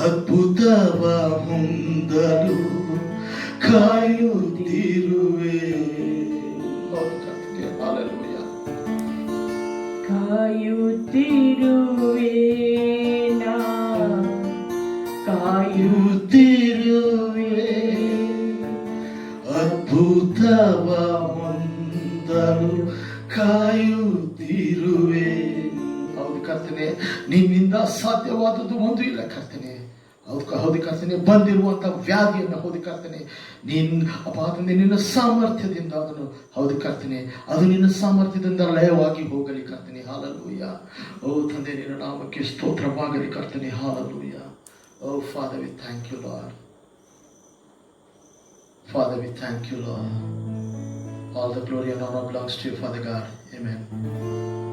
ಅದ್ಭುತವ ಹೊಂದಲು ಕಾಯುತ್ತಿರುವೆ. ಕಾಯುತ್ತಿರುವೆ, ನಾ ಕಾಯುತ್ತಿರುವೆ, ಅದ್ಭುತವ ಹೊಂದಲು ಕಾಯುತ್ತಿರುವೆ. ಹೌದು ಕರ್ತನೆ, ನಿನ್ನಿಂದ ಸಾಧ್ಯವಾದದ್ದು ಒಂದು ಇಲ್ಲ ಕರ್ತನೆ. ಹೌದು ಕರ್ತನೆ, ಬಂದಿರುವಂತ ವ್ಯಾಧಿಯನ್ನು ಹೌದು ಕರ್ತನೆ, ಅದನ್ನು ನಿನ್ನ ಸಾಮರ್ಥ್ಯದಿಂದ ಅದನ್ನು ಹೌದು ಕರ್ತನೆ, ಅದು ನಿನ್ನ ಸಾಮರ್ಥ್ಯದಿಂದ ಲಯವಾಗಿ ಹೋಗಲಿ ಕರ್ತನೆ. ಹಾಲೆಲೂಯ. ಓ ತಂದೆ, ನಿನ್ನ ನಾಮಕ್ಕೆ ಸ್ತೋತ್ರವಾಗಲಿ ಕರ್ತನೆ. Hallelujah. O Father, we thank you, Lord. Father, we thank you, Lord. All the glory and honor belongs to you, Father God. Amen.